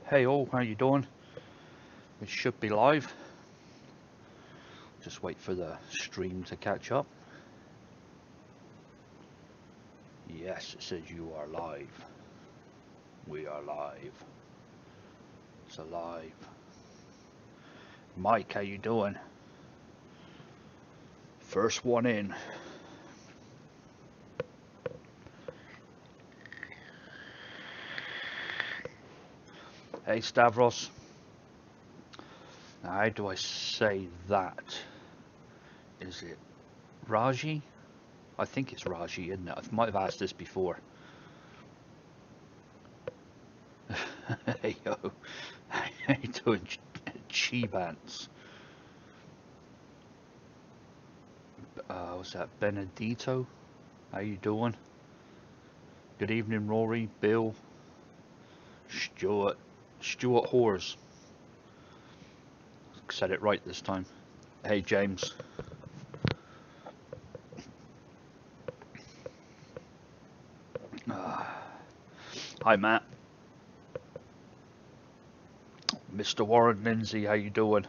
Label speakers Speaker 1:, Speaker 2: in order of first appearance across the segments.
Speaker 1: Hey all, how you doing? It should be live. Just wait for the stream to catch up. Yes, it says you are live. We are live. It's alive. Mike, how you doing? First one in. Hey Stavros. Now, how do I say that? Is it Raji? I think it's Raji, isn't it? I might have asked this before. Hey yo. How you doing, Chibants? What's that? Benedito? How you doing? Good evening, Rory, Bill, Stuart Hores. Said it right this time. Hey, James. Hi, Matt. Mr. Warren Lindsay, how you doing?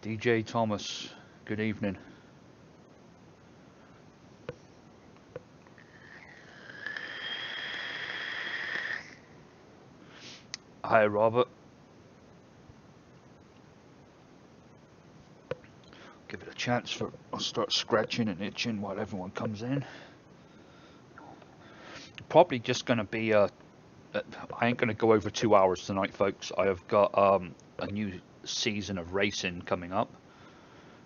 Speaker 1: DJ Thomas, good evening. Hi, Robert. Give it a chance for I'll start scratching and itching while everyone comes in. Probably just going to be I ain't going to go over 2 hours tonight, folks. I have got a new season of racing coming up,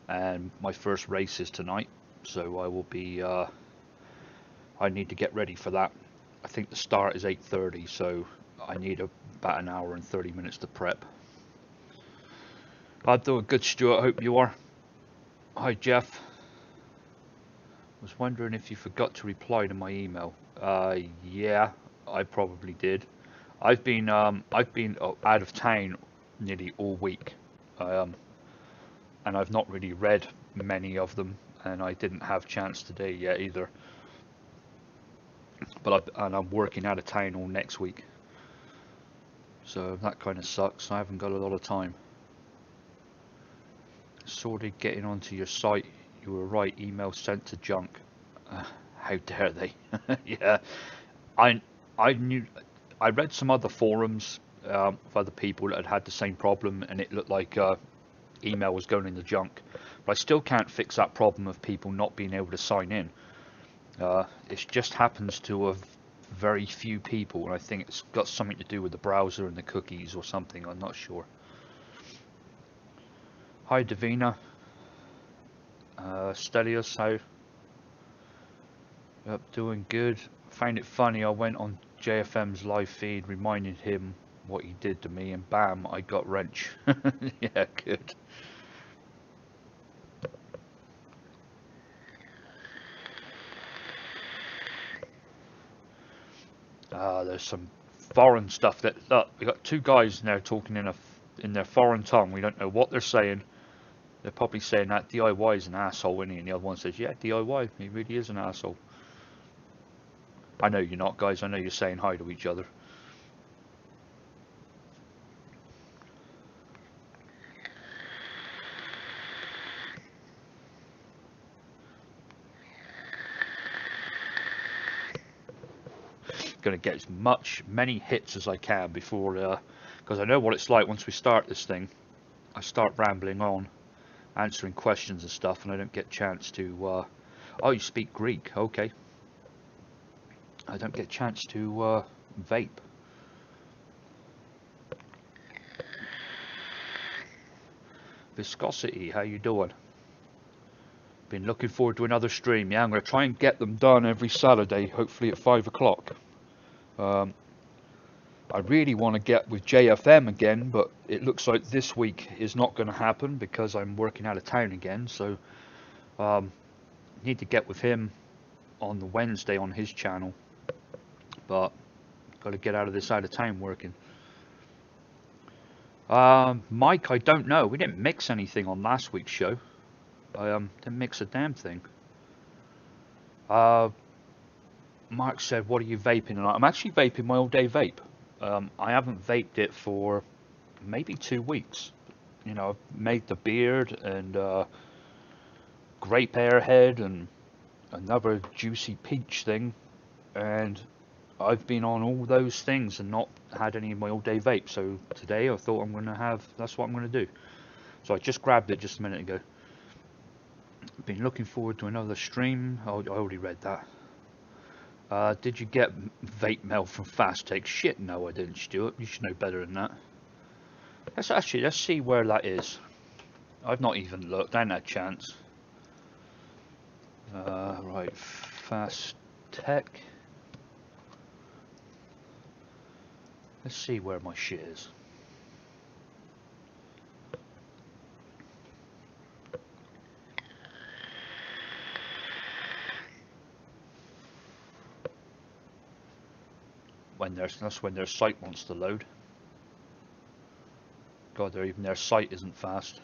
Speaker 1: and my first race is tonight, so I will be I need to get ready for that. I think the start is 8:30, so I need about an hour and 30 minutes to prep. I'm doing good, Stuart. I hope you are. Hi, Jeff. Was wondering if you forgot to reply to my email. Yeah, I probably did. I've been out of town nearly all week, and I've not really read many of them, and I didn't have chance today yet either. But I'm working out of town all next week, so that kind of sucks. I haven't got a lot of time. Sorted getting onto your site. You were right. Email sent to junk. How dare they? Yeah, I knew. I read some other forums of other people that had the same problem, and it looked like email was going in the junk. But I still can't fix that problem of people not being able to sign in. It just happens to a very few people, and I think it's got something to do with the browser and the cookies or something. I'm not sure. Hi, Davina. Stelios, how? Yep, doing good. Found it funny. I went on JFM's live feed, reminded him what he did to me, and bam, I got wrench. Yeah, good. There's some foreign stuff that look. We got two guys now talking in their foreign tongue. We don't know what they're saying. They're probably saying that DIY is an asshole, isn't he? And the other one says, yeah, DIY, he really is an asshole. I know you're not, guys. I know you're saying hi to each other. Going to get as many hits as I can before, because I know what it's like once we start this thing. I start rambling on, answering questions and stuff, and I don't get a chance to. Oh, you speak Greek? Okay. I don't get a chance to vape. Viscosity, how you doing? Been looking forward to another stream. Yeah, I'm going to try and get them done every Saturday, hopefully at 5 o'clock. I really want to get with JFM again, but it looks like this week is not going to happen because I'm working out of town again. So need to get with him on the Wednesday on his channel, but got to get out of this out of town working. Mike, I don't know. We didn't mix anything on last week's show. I didn't mix a damn thing. Mark said, what are you vaping? And I'm actually vaping my all-day vape. I haven't vaped it for maybe 2 weeks. You know, I've made the beard and grape airhead and another juicy peach thing, and I've been on all those things and not had any of my all-day vape. So today I thought that's what I'm gonna do. So I just grabbed it just a minute ago. Been looking forward to another stream. Oh, I already read that. Did you get vape mail from Fast Take? Shit, no, I didn't, Stuart. You should know better than that. Let's see where that is. I've not even looked. I ain't had a chance. Right, Fast Tech. Let's see where my shit is. That's when their site wants to load. God, even their site isn't fast.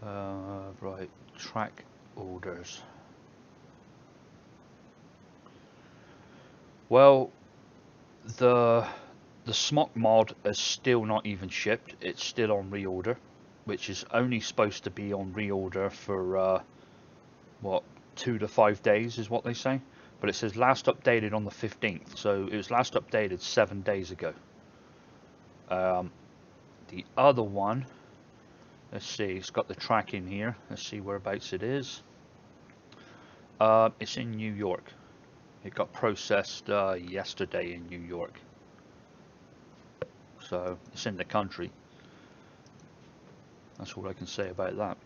Speaker 1: Right, track orders. Well, the Smok mod is still not even shipped. It's still on reorder, which is only supposed to be on reorder for what, 2 to 5 days is what they say. But it says last updated on the 15th, so it was last updated 7 days ago. The other one, let's see, it's got the tracking here. Let's see whereabouts it is. It's in New York. It got processed yesterday in New York. So it's in the country. That's all I can say about that.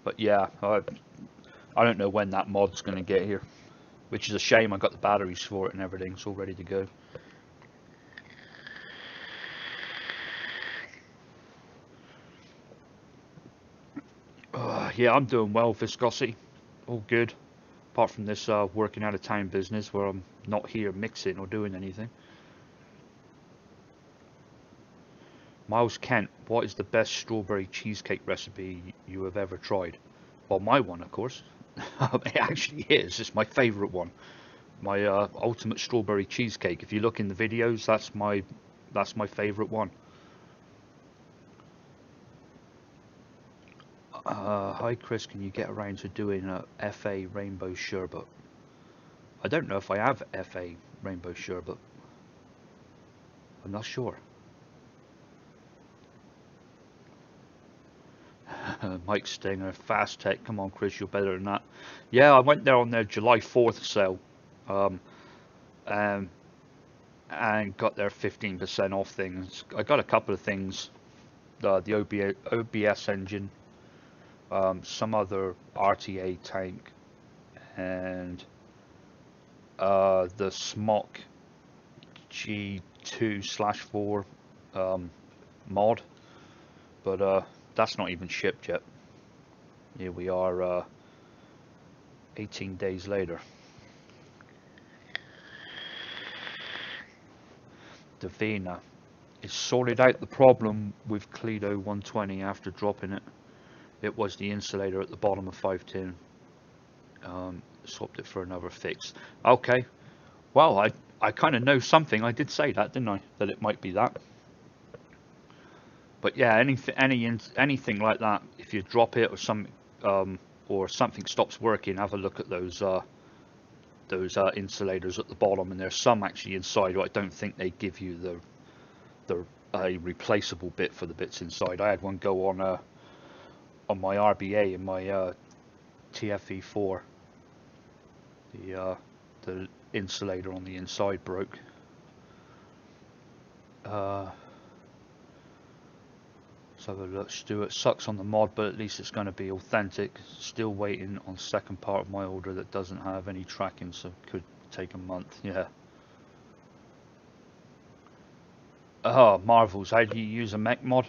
Speaker 1: But yeah, I don't know when that mod's going to get here, which is a shame. I got the batteries for it and everything. It's all ready to go. Yeah, I'm doing well, Viscosity. All good. Apart from this working out of town business where I'm not here mixing or doing anything. Miles Kent, what is the best strawberry cheesecake recipe you have ever tried? Well, my one, of course. It actually is. It's my favourite one. My ultimate strawberry cheesecake. If you look in the videos, that's my favourite one. Hi Chris, can you get around to doing a FA Rainbow Sherbet? I don't know if I have FA Rainbow Sherbet. I'm not sure. Mike Stinger, Fast Tech, come on Chris, you're better than that. Yeah, I went there on their July 4th sale, and got their 15% off things. I got a couple of things, the OBS engine, some other RTA tank, and the Smok G2/4 mod, but that's not even shipped yet. Here we are 18 days later. Davina, it sorted out the problem with Cledo 120 after dropping it. It was the insulator at the bottom of 510. Swapped it for another fix. Okay, well, I kind of know something. I did say that, didn't I? That it might be that. But yeah, anything like that, if you drop it or something stops working, have a look at those insulators at the bottom, and there's some actually inside. I don't think they give you a replaceable bit for the bits inside. I had one go on my RBA in my TFE4. The insulator on the inside broke. So have a look. Stuart, sucks on the mod, but at least it's going to be authentic. Still waiting on second part of my order that doesn't have any tracking, so could take a month. Yeah. Oh, Marvels, how do you use a mech mod?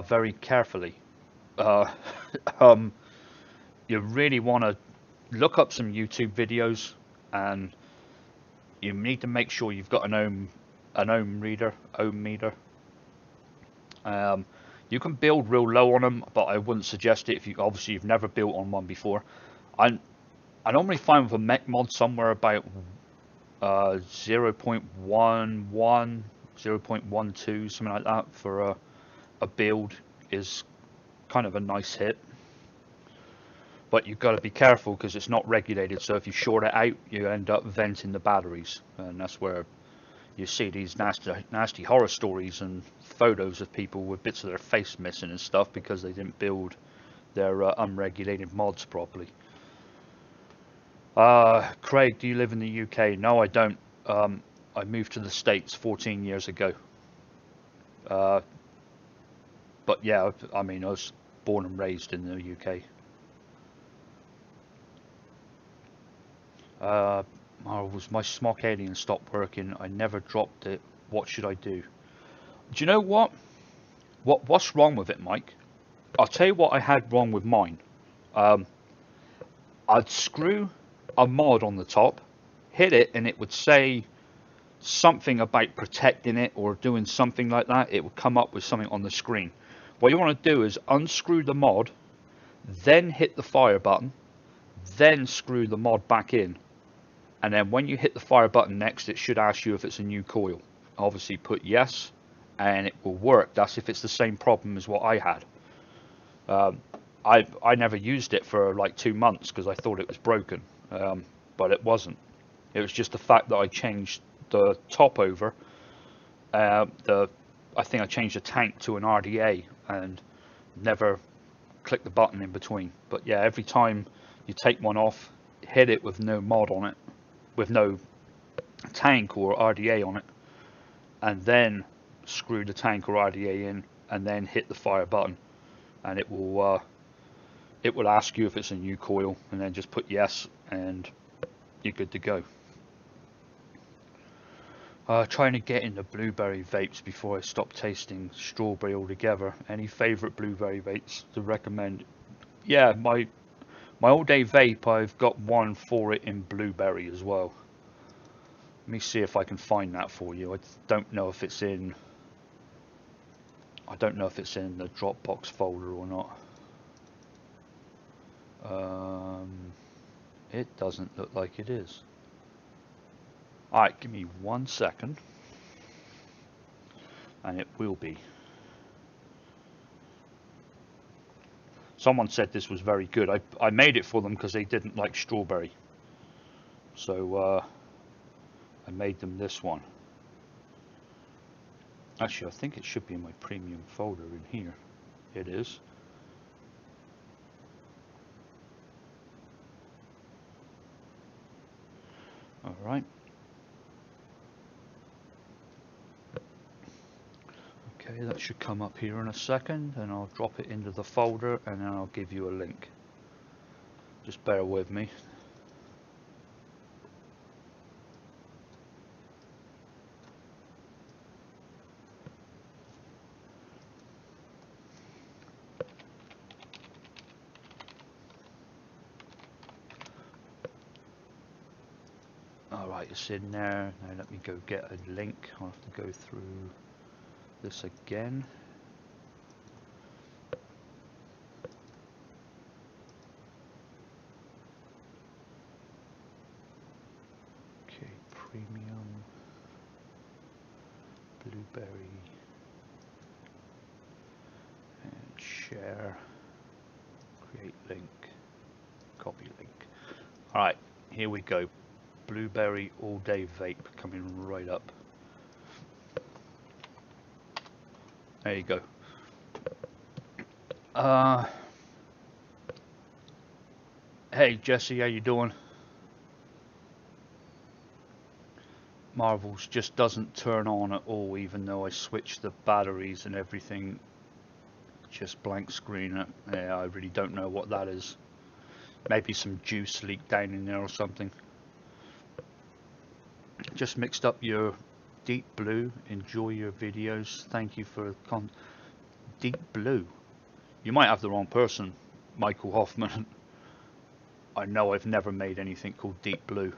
Speaker 1: Very carefully. You really want to look up some YouTube videos, and you need to make sure you've got an ohm meter. You can build real low on them, but I wouldn't suggest it if you've never built on one before. I normally find with a mech mod somewhere about 0.11, 0.12, something like that for a build is kind of a nice hit. But you've got to be careful because it's not regulated, so if you short it out, you end up venting the batteries, and that's where you see these nasty horror stories and photos of people with bits of their face missing and stuff because they didn't build their unregulated mods properly. Craig, do you live in the UK? No, I don't. I moved to the States 14 years ago. But yeah, I mean, I was born and raised in the UK. Was my Smock Alien stopped working? I never dropped it. What should I do? Do you know what? What's wrong with it, Mike? I'll tell you what I had wrong with mine. I'd screw a mod on the top, hit it, and it would say something about protecting it or doing something like that. It would come up with something on the screen. What you want to do is unscrew the mod, then hit the fire button, then screw the mod back in. And then when you hit the fire button next, it should ask you if it's a new coil. Obviously put yes, and it will work. That's if it's the same problem as what I had. I never used it for like 2 months because I thought it was broken, but it wasn't. It was just the fact that I changed the top over. I think I changed the tank to an RDA and never clicked the button in between. But yeah, every time you take one off, hit it with no mod on it, with no tank or RDA on it, and then screw the tank or RDA in, and then hit the fire button, and it will ask you if it's a new coil, and then just put yes, and you're good to go. Trying to get into blueberry vapes before I stop tasting strawberry altogether. Any favourite blueberry vapes to recommend? Yeah, my all day vape, I've got one for it in blueberry as well. Let me see if I can find that for you. I don't know if it's in the Dropbox folder or not. It doesn't look like it is. Alright, give me 1 second. And it will be. Someone said this was very good. I made it for them because they didn't like strawberry. So I made them this one. Actually, I think it should be in my premium folder in here. It is. Alright. Okay, that should come up here in a second, and I'll drop it into the folder, and then I'll give you a link. Just bear with me. Alright, it's in there. Now let me go get a link. I'll have to go through this again. Okay, premium blueberry and share, create link, copy link. Alright, here we go. Blueberry all day vape coming right up. There you go. Hey Jesse, how you doing? Marvels just doesn't turn on at all, even though I switch the batteries and everything. Just blank screen. Yeah, I really don't know what that is. Maybe some juice leaked down in there or something. Just mixed up your Deep Blue. Enjoy your videos. Thank you for Deep Blue. You might have the wrong person, Michael Hoffman. I know I've never made anything called Deep Blue.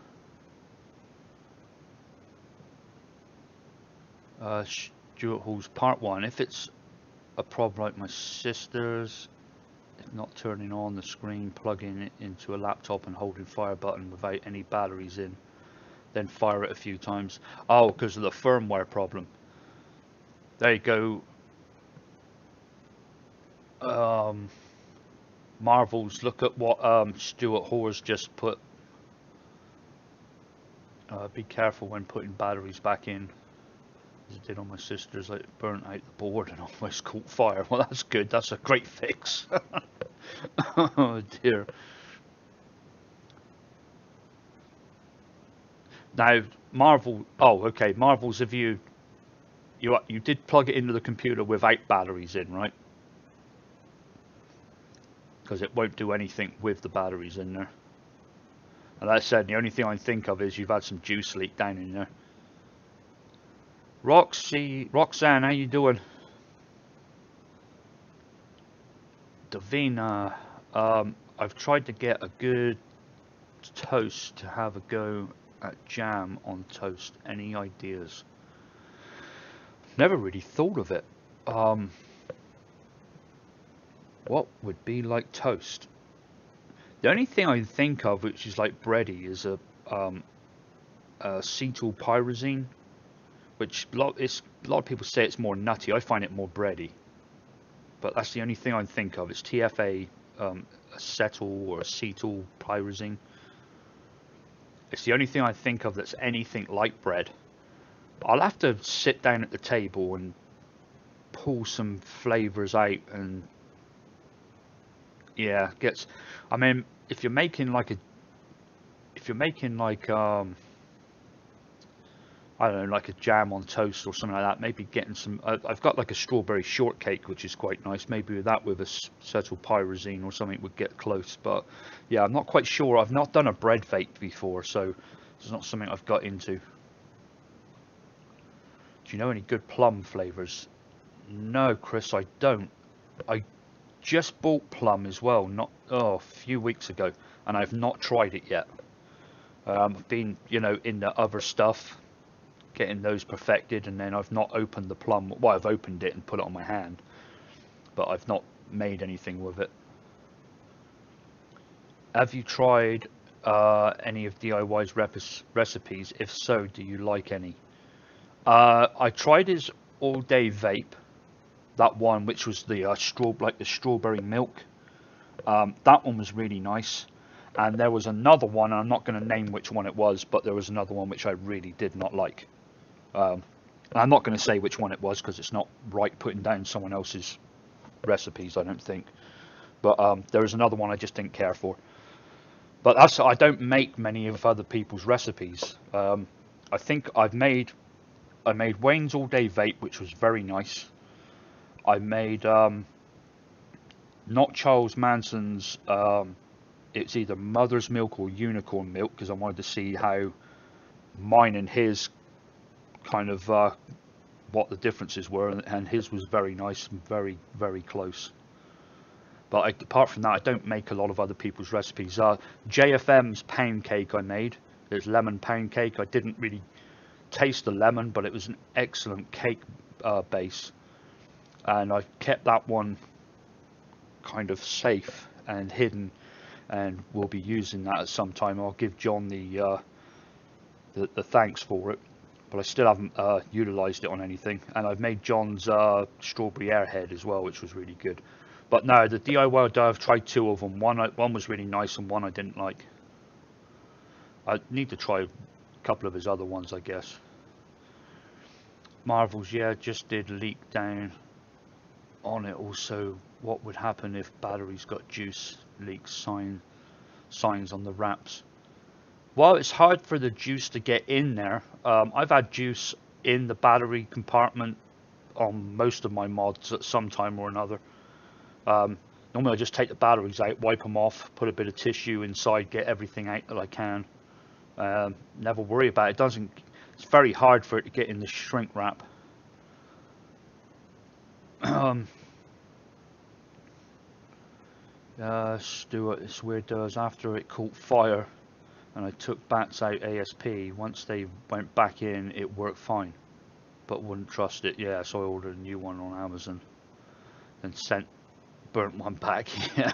Speaker 1: Stuart Hall's part 1. If it's a problem like my sister's, not turning on the screen, plugging it into a laptop and holding fire button without any batteries in, then fire it a few times. Oh, because of the firmware problem. There you go. Marvels, look at what Stuart Hoare's just put. Be careful when putting batteries back in. As I did on my sister's, like burnt out the board and almost caught fire. Well, that's good. That's a great fix. Oh dear. Now, Marvel. Oh, okay. Marvels. If you did plug it into the computer without batteries in, right? Because it won't do anything with the batteries in there. And like I said, the only thing I think of is you've had some juice leak down in there. Roxanne, how you doing? Davina, I've tried to get a good toast to have a go at jam on toast. Any ideas? Never really thought of it. What would be like toast? The only thing I think of which is like bready is a acetylpyrazine, which a lot of people say it's more nutty. I find it more bready, but that's the only thing I think of. It's TFA, acetyl or acetylpyrazine. It's the only thing I think of that's anything like bread. I'll have to sit down at the table and pull some flavors out and yeah, I mean, if you're making like I don't know, like a jam on toast or something like that, maybe getting some. I've got like a strawberry shortcake, which is quite nice. Maybe with that, with a acetylpyrazine or something, would get close. But yeah, I'm not quite sure. I've not done a bread vape before, so it's not something I've got into. Do you know any good plum flavors? No, Chris, I don't. I just bought plum as well, not a few weeks ago, and I've not tried it yet. I've been, in the other stuff, getting those perfected, and then I've not opened the plum. Well, I've opened it and put it on my hand, but I've not made anything with it. Have you tried any of DIY's recipes? If so, do you like any? I tried his all-day vape, that one which was the the strawberry milk. That one was really nice. And there was another one, and I'm not going to name which one it was, but there was another one which I really did not like. I'm not going to say which one it was because it's not right putting down someone else's recipes, I don't think. But there was another one I just didn't care for. But I don't make many of other people's recipes. I think I made Wayne's All Day Vape, which was very nice. I made not Charles Manson's. It's either Mother's Milk or Unicorn Milk because I wanted to see how mine and his kind of what the differences were, and his was very nice and very, very close. But apart from that, I don't make a lot of other people's recipes. JFM's pound cake I made. It's lemon pound cake. I didn't really taste the lemon, but it was an excellent cake base, and I've kept that one kind of safe and hidden, and we'll be using that at some time. I'll give John the thanks for it, but I still haven't utilized it on anything. And I've made John's strawberry airhead as well, which was really good. But no, the DIY dough, I've tried two of them. One was really nice and one I didn't like. I need to try a couple of his other ones, I guess. Marvels, yeah, just did leak down on it. Also, what would happen if batteries got juice leak signs on the wraps? Well, it's hard for the juice to get in there. I've had juice in the battery compartment on most of my mods at some time or another. Normally I just take the batteries out, wipe them off, put a bit of tissue inside, get everything out that I can. Never worry about it. It's very hard for it to get in the shrink wrap. Stuart, it's weird does after it caught fire and I took bats out ASP, once they went back in it worked fine, but wouldn't trust it. Yeah, so I ordered a new one on Amazon and burnt one back. Yeah,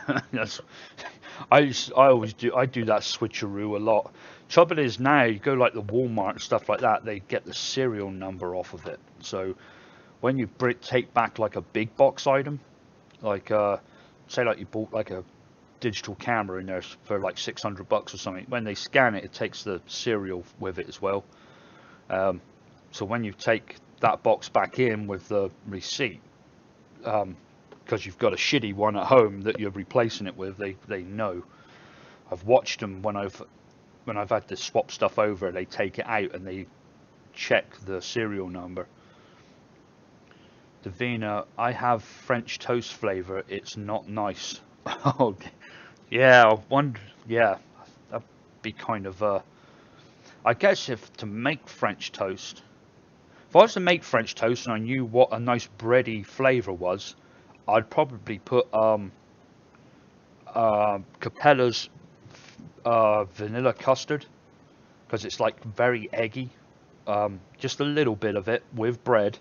Speaker 1: I always do. I do that switcheroo a lot. Trouble is now, you go like the Walmart and stuff like that, they get the serial number off of it. So when you take back like a big box item, like say like you bought like a digital camera in there for like $600 or something, when they scan it, it takes the serial with it as well. So when you take that box back in with the receipt, because you've got a shitty one at home that you're replacing it with, they know. I've watched them when I've had to swap stuff over, they take it out and they check the serial number. Davina, I have French toast flavor. It's not nice. Oh, yeah. Yeah, that'd be kind of I guess if to make French toast, if I was to make French toast and I knew what a nice bready flavor was, I'd probably put Capella's vanilla custard, because it's like very eggy. Just a little bit of it with bread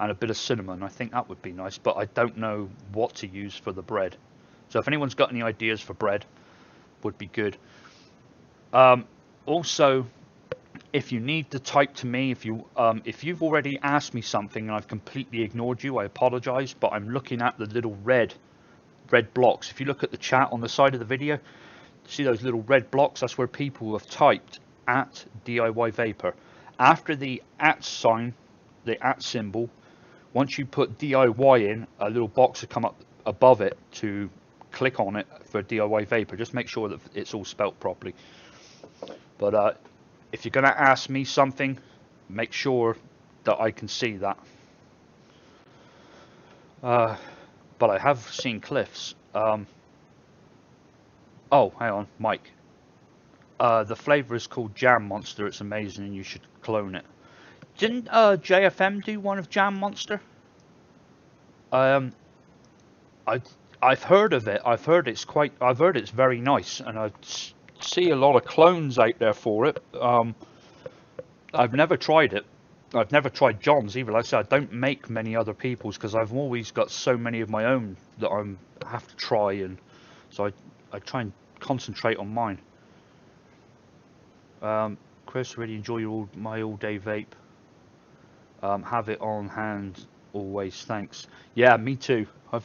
Speaker 1: and a bit of cinnamon. I think that would be nice, but I don't know what to use for the bread. So if anyone's got any ideas for bread, would be good. Also, if you need to type to me, if you've already asked me something and I've completely ignored you, I apologize, but I'm looking at the little red blocks. If you look at the chat on the side of the video, see those little red blocks? That's where people have typed at DIY Vapor. After the at sign, the at symbol, once you put DIY in, a little box will come up above it to click on it for DIY Vapor. Just make sure that it's all spelt properly. But if you're going to ask me something, make sure that I can see that. But I have seen Cliff's. Oh, hang on, Mike. The flavor is called Jam Monster. It's amazing, and you should clone it. Didn't JFM do one of Jam Monster? I've heard of it. I've heard it's very nice, and I see a lot of clones out there for it. I've never tried it. I've never tried John's either. Like I said, I don't make many other people's because I've always got so many of my own that I have to try, and so I try and concentrate on mine. Chris, really enjoy my all-day vape. Have it on hand always. Thanks. Yeah, me too. I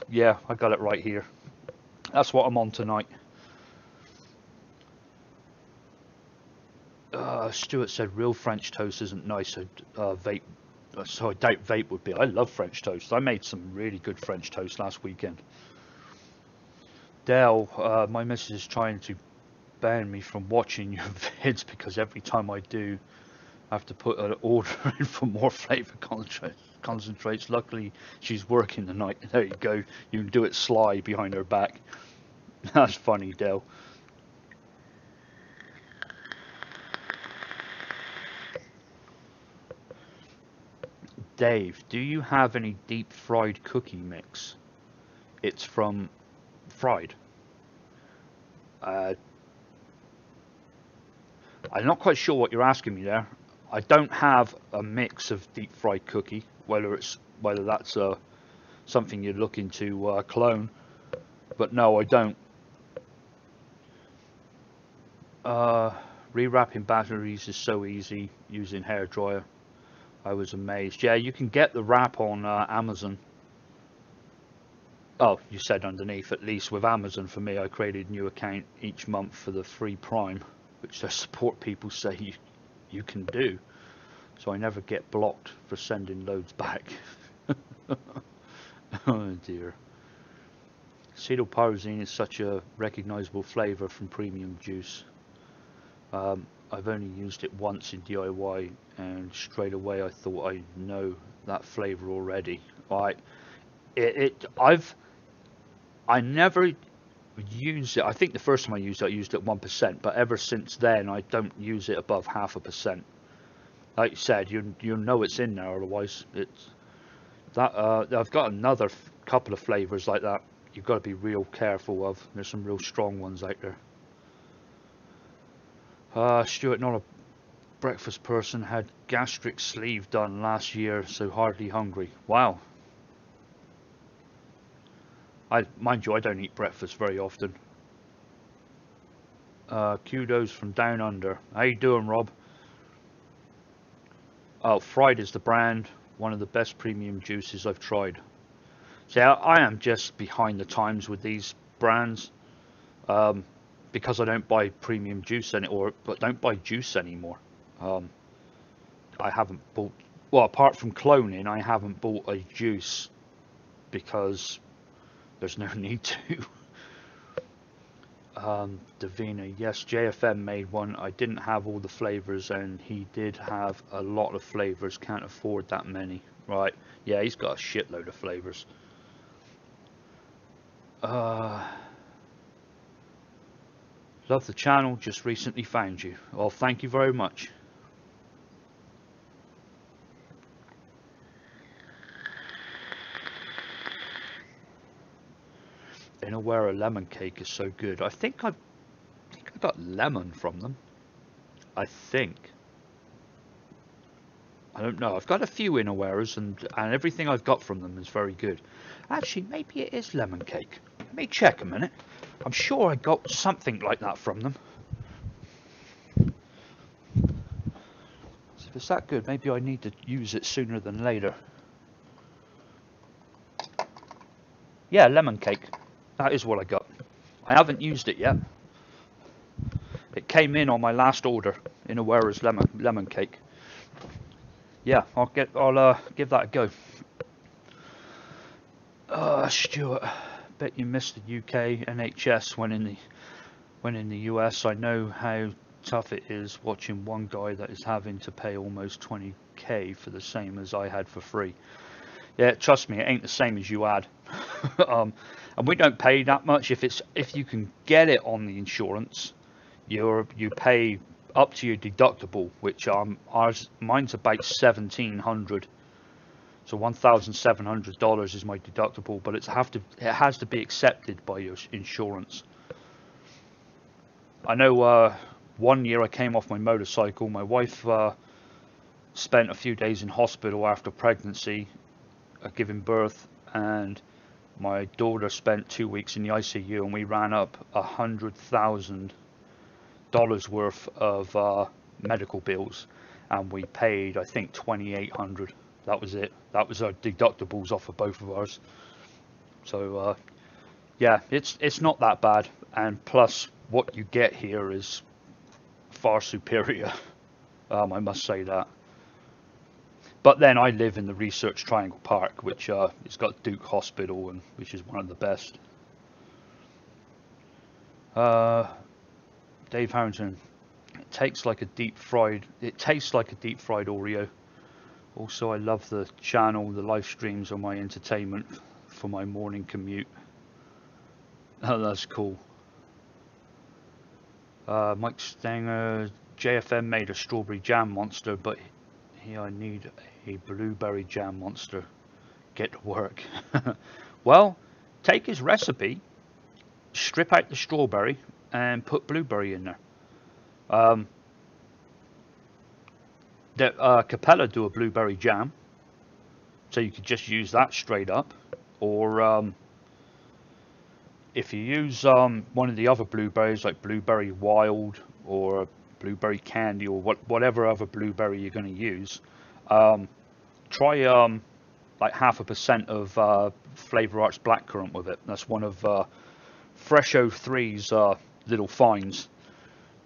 Speaker 1: got it right here. That's what I'm on tonight. Stuart said real French toast isn't nice. So vape. So I doubt vape would be. I love French toast. I made some really good French toast last weekend. Dale, my missus is trying to ban me from watching your vids because every time I do, I have to put an order in for more flavor concentrates. Luckily, she's working tonight. There you go. You can do it sly behind her back. That's funny, Dale. Dave, do you have any deep fried cookie mix? It's from Fried. I'm not quite sure what you're asking me there. I don't have a mix of deep fried cookie, whether that's something you're looking to clone, but no, I don't. Rewrapping batteries is so easy using hairdryer. I was amazed. Yeah, you can get the wrap on Amazon. Oh, you said underneath, at least with Amazon. For me, I created a new account each month for the free Prime, which their support people say you can do. So I never get blocked for sending loads back. Oh dear. Acetylpyrazine is such a recognizable flavor from premium juice. I've only used it once in DIY, and straight away I thought I know that flavor already. I never use it. I think the first time I used it 1%, but ever since then I don't use it above 0.5%. Like you said, you know it's in there, otherwise it's that. I've got another couple of flavors like that. You've got to be real careful of. There's some real strong ones out there. Stuart, not a breakfast person, had gastric sleeve done last year, so hardly hungry. Wow. Mind you, I don't eat breakfast very often. Kudos from down under. How you doing, Rob? Oh, Fried is the brand. One of the best premium juices I've tried. See, I am just behind the times with these brands, because I don't buy premium juice but don't buy juice anymore. Um, I haven't bought, well, apart from cloning, I haven't bought a juice because there's no need to. Davina, yes, JFM made one. I didn't have all the flavors, and he did have a lot of flavors. Can't afford that many. Right? Yeah, he's got a shitload of flavors. Love the channel. Just recently found you. Well, thank you very much. Inawera lemon cake is so good. I think I got lemon from them. I think. I don't know. I've got a few Inaweras, and everything I've got from them is very good. Actually, maybe it is lemon cake. Let me check a minute. I'm sure I got something like that from them. So if it's that good, maybe I need to use it sooner than later. Yeah, lemon cake. That is what I got. I haven't used it yet. It came in on my last order. Inawera's lemon cake. Yeah, I'll give that a go. Stuart, bet you missed the UK NHS when in the US. I know how tough it is watching one guy that is having to pay almost 20k for the same as I had for free. Yeah, trust me, it ain't the same as you had. And we don't pay that much. If you can get it on the insurance, you pay up to your deductible, which mine's about $1,700. So $1,700 is my deductible, but it has to be accepted by your insurance. I know one year I came off my motorcycle. My wife spent a few days in hospital after pregnancy, giving birth, and my daughter spent 2 weeks in the ICU, and we ran up $100,000 worth of medical bills, and we paid, I think, $2,800. That was it. That was our deductibles off of both of ours. So yeah, it's not that bad, and plus what you get here is far superior. I must say that. But then I live in the Research Triangle Park, which it's got Duke Hospital, and which is one of the best. Dave Harrington, it tastes like a deep fried Oreo. Also, I love the channel. The live streams are my entertainment for my morning commute. Oh, that's cool. Mike Stanger, JFM made a strawberry jam monster, but here I need a blueberry jam monster. Get to work. Well, take his recipe, strip out the strawberry, and put blueberry in there. Capella do a blueberry jam, so you could just use that straight up, or if you use one of the other blueberries, like blueberry wild or blueberry candy, or whatever other blueberry you're going to use, try like 0.5% of Flavor Arts blackcurrant with it. That's one of Fresho 3's little finds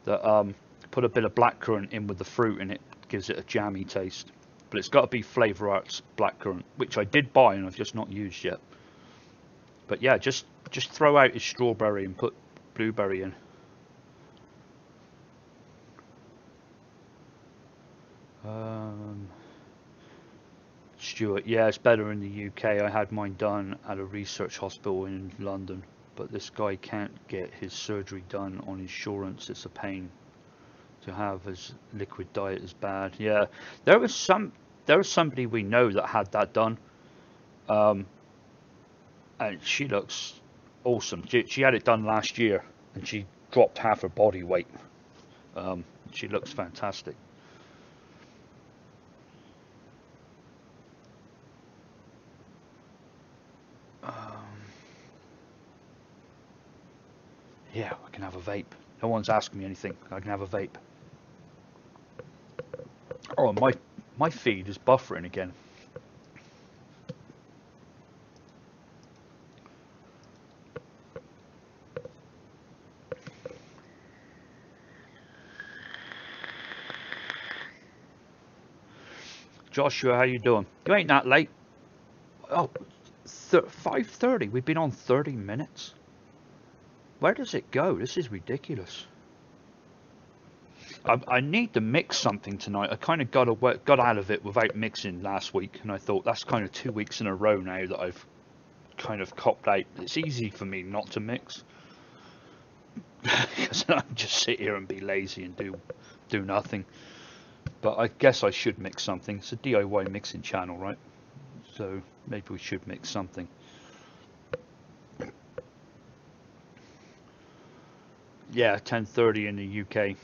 Speaker 1: that put a bit of blackcurrant in with the fruit, and it gives it a jammy taste. But it's got to be Flavor Arts blackcurrant, which I did buy and I've just not used yet. But yeah, just throw out his strawberry and put blueberry in. Stuart, yeah, it's better in the UK. I had mine done at a research hospital in London, but this guy can't get his surgery done on insurance. It's a pain. To have as liquid diet is bad. Yeah, there was somebody we know that had that done, and she looks awesome. She had it done last year, and she dropped half her body weight. She looks fantastic. Yeah, I can have a vape. No one's asking me anything. I can have a vape. Oh, my feed is buffering again. Joshua, how you doing? You ain't that late. Oh, 5:30. We've been on 30 minutes. Where does it go? This is ridiculous. I need to mix something tonight. I kind of got out of it without mixing last week, and I thought that's kind of 2 weeks in a row now that I've kind of copped out. It's easy for me not to mix because I just sit here and be lazy and do nothing. But I guess I should mix something. It's a DIY mixing channel, right? So maybe we should mix something. Yeah, 10:30 in the UK.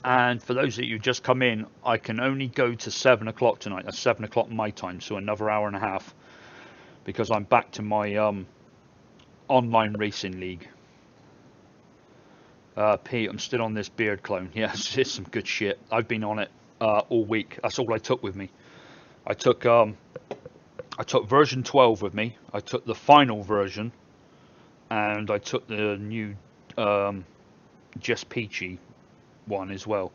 Speaker 1: And for those of you who just come in, I can only go to 7 o'clock tonight. That's 7 o'clock my time, so another hour and a half. Because I'm back to my online racing league. Pete, I'm still on this beard clone. Yes, it's some good shit. I've been on it all week. That's all I took with me. I took version 12 with me. I took the final version. And I took the new Just Peachy one as well,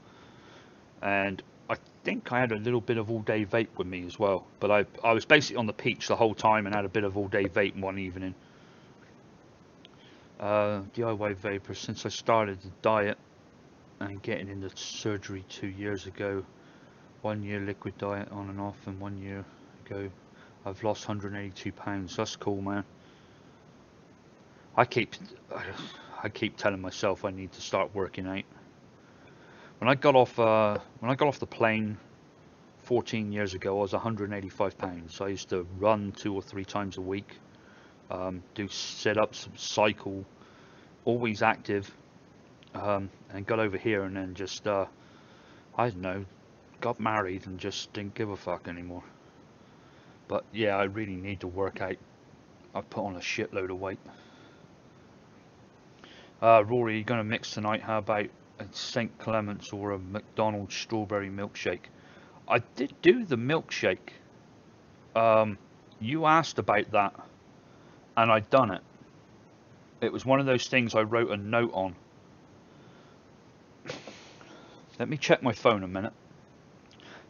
Speaker 1: and I think I had a little bit of all day vape with me as well, but I was basically on the Peach the whole time and had a bit of all day vape one evening. DIY vapor since I started the diet and getting into surgery 2 years ago. 1 year liquid diet on and off, and 1 year ago I've lost 182 pounds. That's cool, man. I keep telling myself I need to start working out. When I got off the plane 14 years ago, I was 185 pounds. I used to run 2 or 3 times a week, do sit-ups, cycle, always active, and got over here and then just I don't know, got married and just didn't give a fuck anymore. But yeah, I really need to work out. I put on a shitload of weight. Rory, you're gonna mix tonight? How about a St. Clement's or a McDonald's strawberry milkshake? I did do the milkshake. You asked about that, and I'd done it. It was one of those things I wrote a note on. Let me check my phone a minute.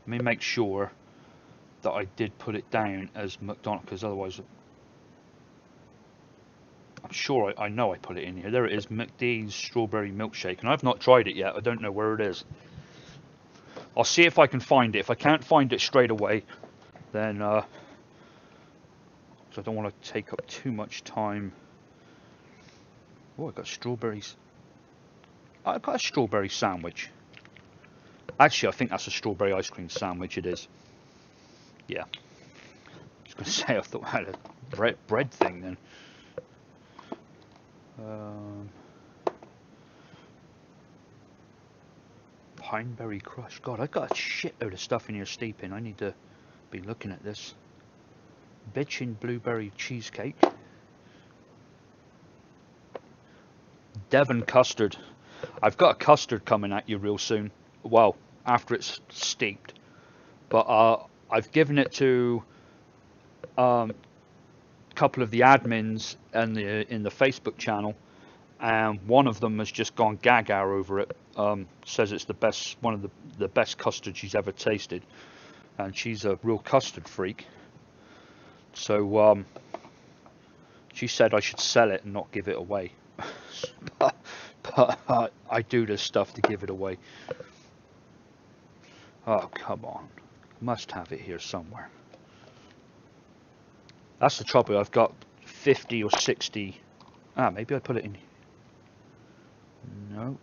Speaker 1: Let me make sure that I did put it down as McDonald's, because otherwise I'm sure I know I put it in here. There it is, McD's strawberry milkshake, and I've not tried it yet. I don't know where it is. I'll see if I can find it. If I can't find it straight away, then so I don't want to take up too much time. Oh, I got strawberries. I got a strawberry sandwich. Actually, I think that's a strawberry ice cream sandwich. It is. Yeah. I was going to say, I thought I had a bread thing then. Pineberry Crush. God, I've got a shitload of stuff in here steeping. I need to be looking at this. Bitchin' Blueberry Cheesecake. Devon Custard. I've got a custard coming at you real soon. Well, after it's steeped. But I've given it to a couple of the admins and in the Facebook channel, and one of them has just gone gaga over it. Says it's the best, one of the best custard she's ever tasted, and she's a real custard freak. So she said I should sell it and not give it away. but I do this stuff to give it away. Oh, come on. Must have it here somewhere. That's the trouble. I've got 50 or 60. Maybe I put it in. No.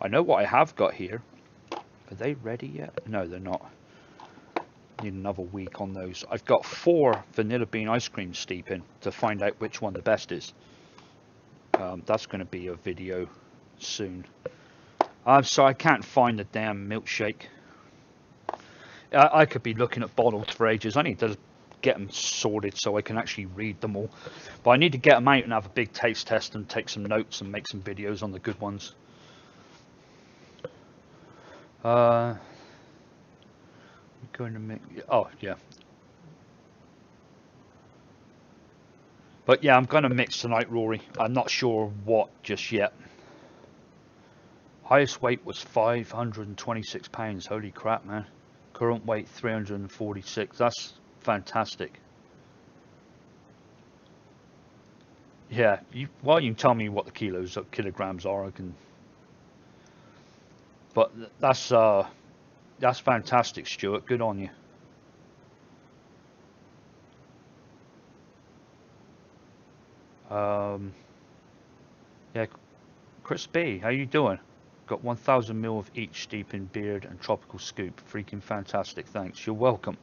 Speaker 1: I know what I have got here. Are they ready yet? No, they're not. Need another week on those. I've got 4 vanilla bean ice cream steeping to find out which one the best is. That's going to be a video soon. So I can't find the damn milkshake. I could be looking at bottles for ages. I need to get them sorted so I can actually read them all. But I need to get them out and have a big taste test and take some notes and make some videos on the good ones. We're going to make... Oh, yeah. But yeah, I'm going to mix tonight, Rory. I'm not sure what just yet. Highest weight was 526 pounds. Holy crap, man. Current weight 346. That's fantastic. Yeah, well, you can tell me what the kilograms are. I can. But that's fantastic, Stuart. Good on you. Yeah, Chris B, how you doing? Got 1,000 ml of each steeping beard and tropical scoop. Freaking fantastic. Thanks. You're welcome.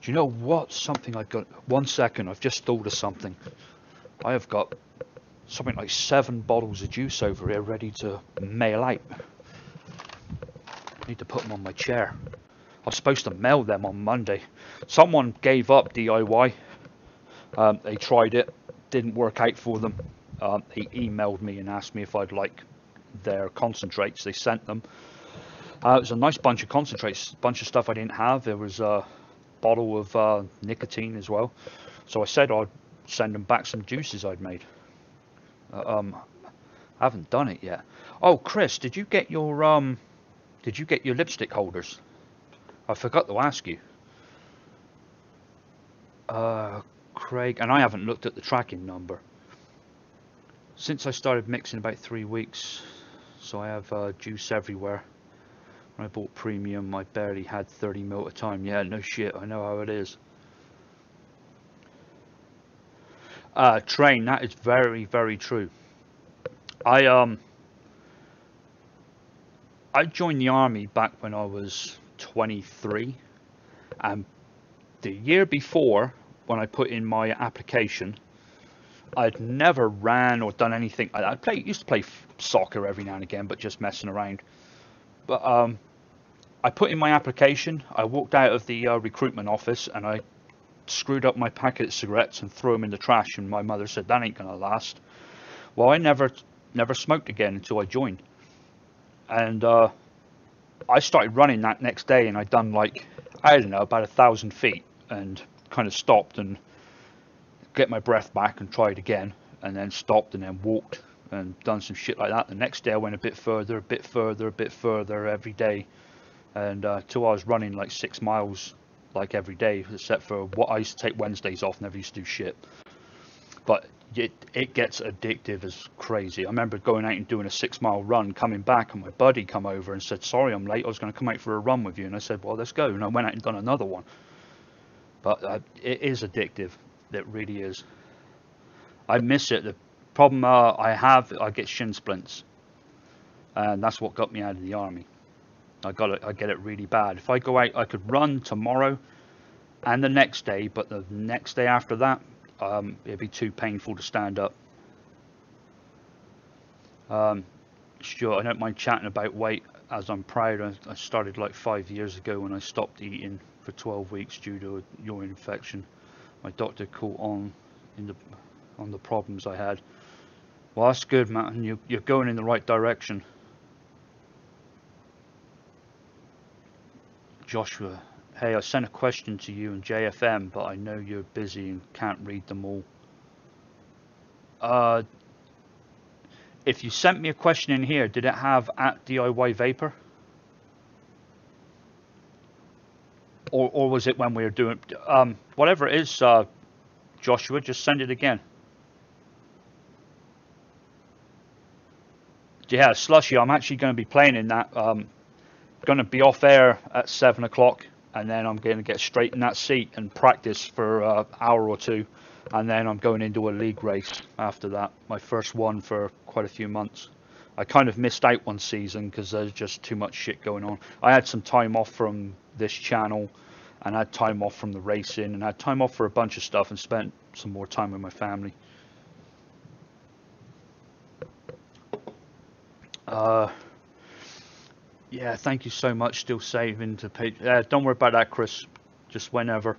Speaker 1: Do you know what? Something I got. 1 second. I've just thought of something. I have got something like 7 bottles of juice over here ready to mail out. I need to put them on my chair. I was supposed to mail them on Monday. Someone gave up DIY. They tried it. Didn't work out for them. He emailed me and asked me if I'd like their concentrates. They sent them. It was a nice bunch of concentrates, a bunch of stuff I didn't have. There was a bottle of nicotine as well. So I said I'd send them back some juices I'd made. I haven't done it yet. Oh, Chris, did you get your lipstick holders? I forgot to ask you. Craig, and I haven't looked at the tracking number. Since I started mixing about 3 weeks, so I have juice everywhere. When I bought premium, I barely had 30 ml at a time. Yeah, no shit, I know how it is. Train, that is very, very true. I joined the army back when I was 23, and the year before, when I put in my application, I'd never ran or done anything. I used to play soccer every now and again, but just messing around. But I put in my application. I walked out of the recruitment office and I screwed up my packet of cigarettes and threw them in the trash. And my mother said, "That ain't gonna last." Well, I never smoked again until I joined. And I started running that next day, and I'd done like, I don't know, about 1,000 feet, and kind of stopped and get my breath back and tried again, and then stopped and then walked and done some shit like that. The next day I went a bit further, a bit further, a bit further every day, and till I was running like 6 miles like every day, except for what I used to take Wednesdays off. Never used to do shit. But it gets addictive as crazy. I remember going out and doing a 6-mile run, coming back, and my buddy come over and said, "Sorry I'm late, I was going to come out for a run with you." And I said, "Well, let's go." And I went out and done another one. But it is addictive. It really is. I miss it. The problem I get shin splints, and that's what got me out of the army. I get it really bad. If I go out, I could run tomorrow and the next day, but the next day after that, it'd be too painful to stand up. Sure, I don't mind chatting about weight, as I'm proud. I started like 5 years ago when I stopped eating for 12 weeks due to a urine infection. My doctor caught on the problems I had. Well, that's good, man. You're going in the right direction. Joshua, hey, I sent a question to you in JFM, but I know you're busy and can't read them all. If you sent me a question in here, did it have @DIY Vapor? Or was it when we were doing whatever it is, Joshua, just send it again. Yeah, Slushy, I'm actually going to be playing in that. Going to be off air at 7 o'clock, and then I'm going to get straight in that seat and practice for an hour or two, and then I'm going into a league race after that, my first one for quite a few months. I kind of missed out one season because there's just too much shit going on. I had some time off from this channel, and I had time off from the racing, and I had time off for a bunch of stuff, and spent some more time with my family. Yeah, thank you so much. Still saving to pay. Don't worry about that, Chris. Just whenever.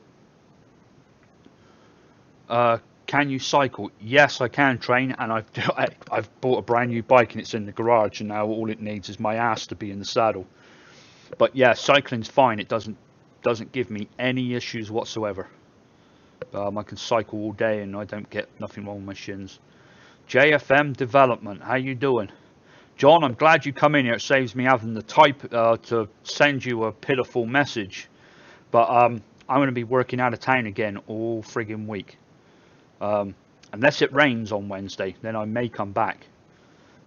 Speaker 1: Can you cycle? Yes, I can train, and I've bought a brand new bike and it's in the garage, and now all it needs is my ass to be in the saddle. But yeah, cycling's fine. It doesn't give me any issues whatsoever. I can cycle all day and I don't get nothing wrong with my shins. JFM Development, how you doing? John, I'm glad you come in here. It saves me having to type to send you a pitiful message. But I'm going to be working out of town again all friggin' week. Unless it rains on Wednesday, then I may come back.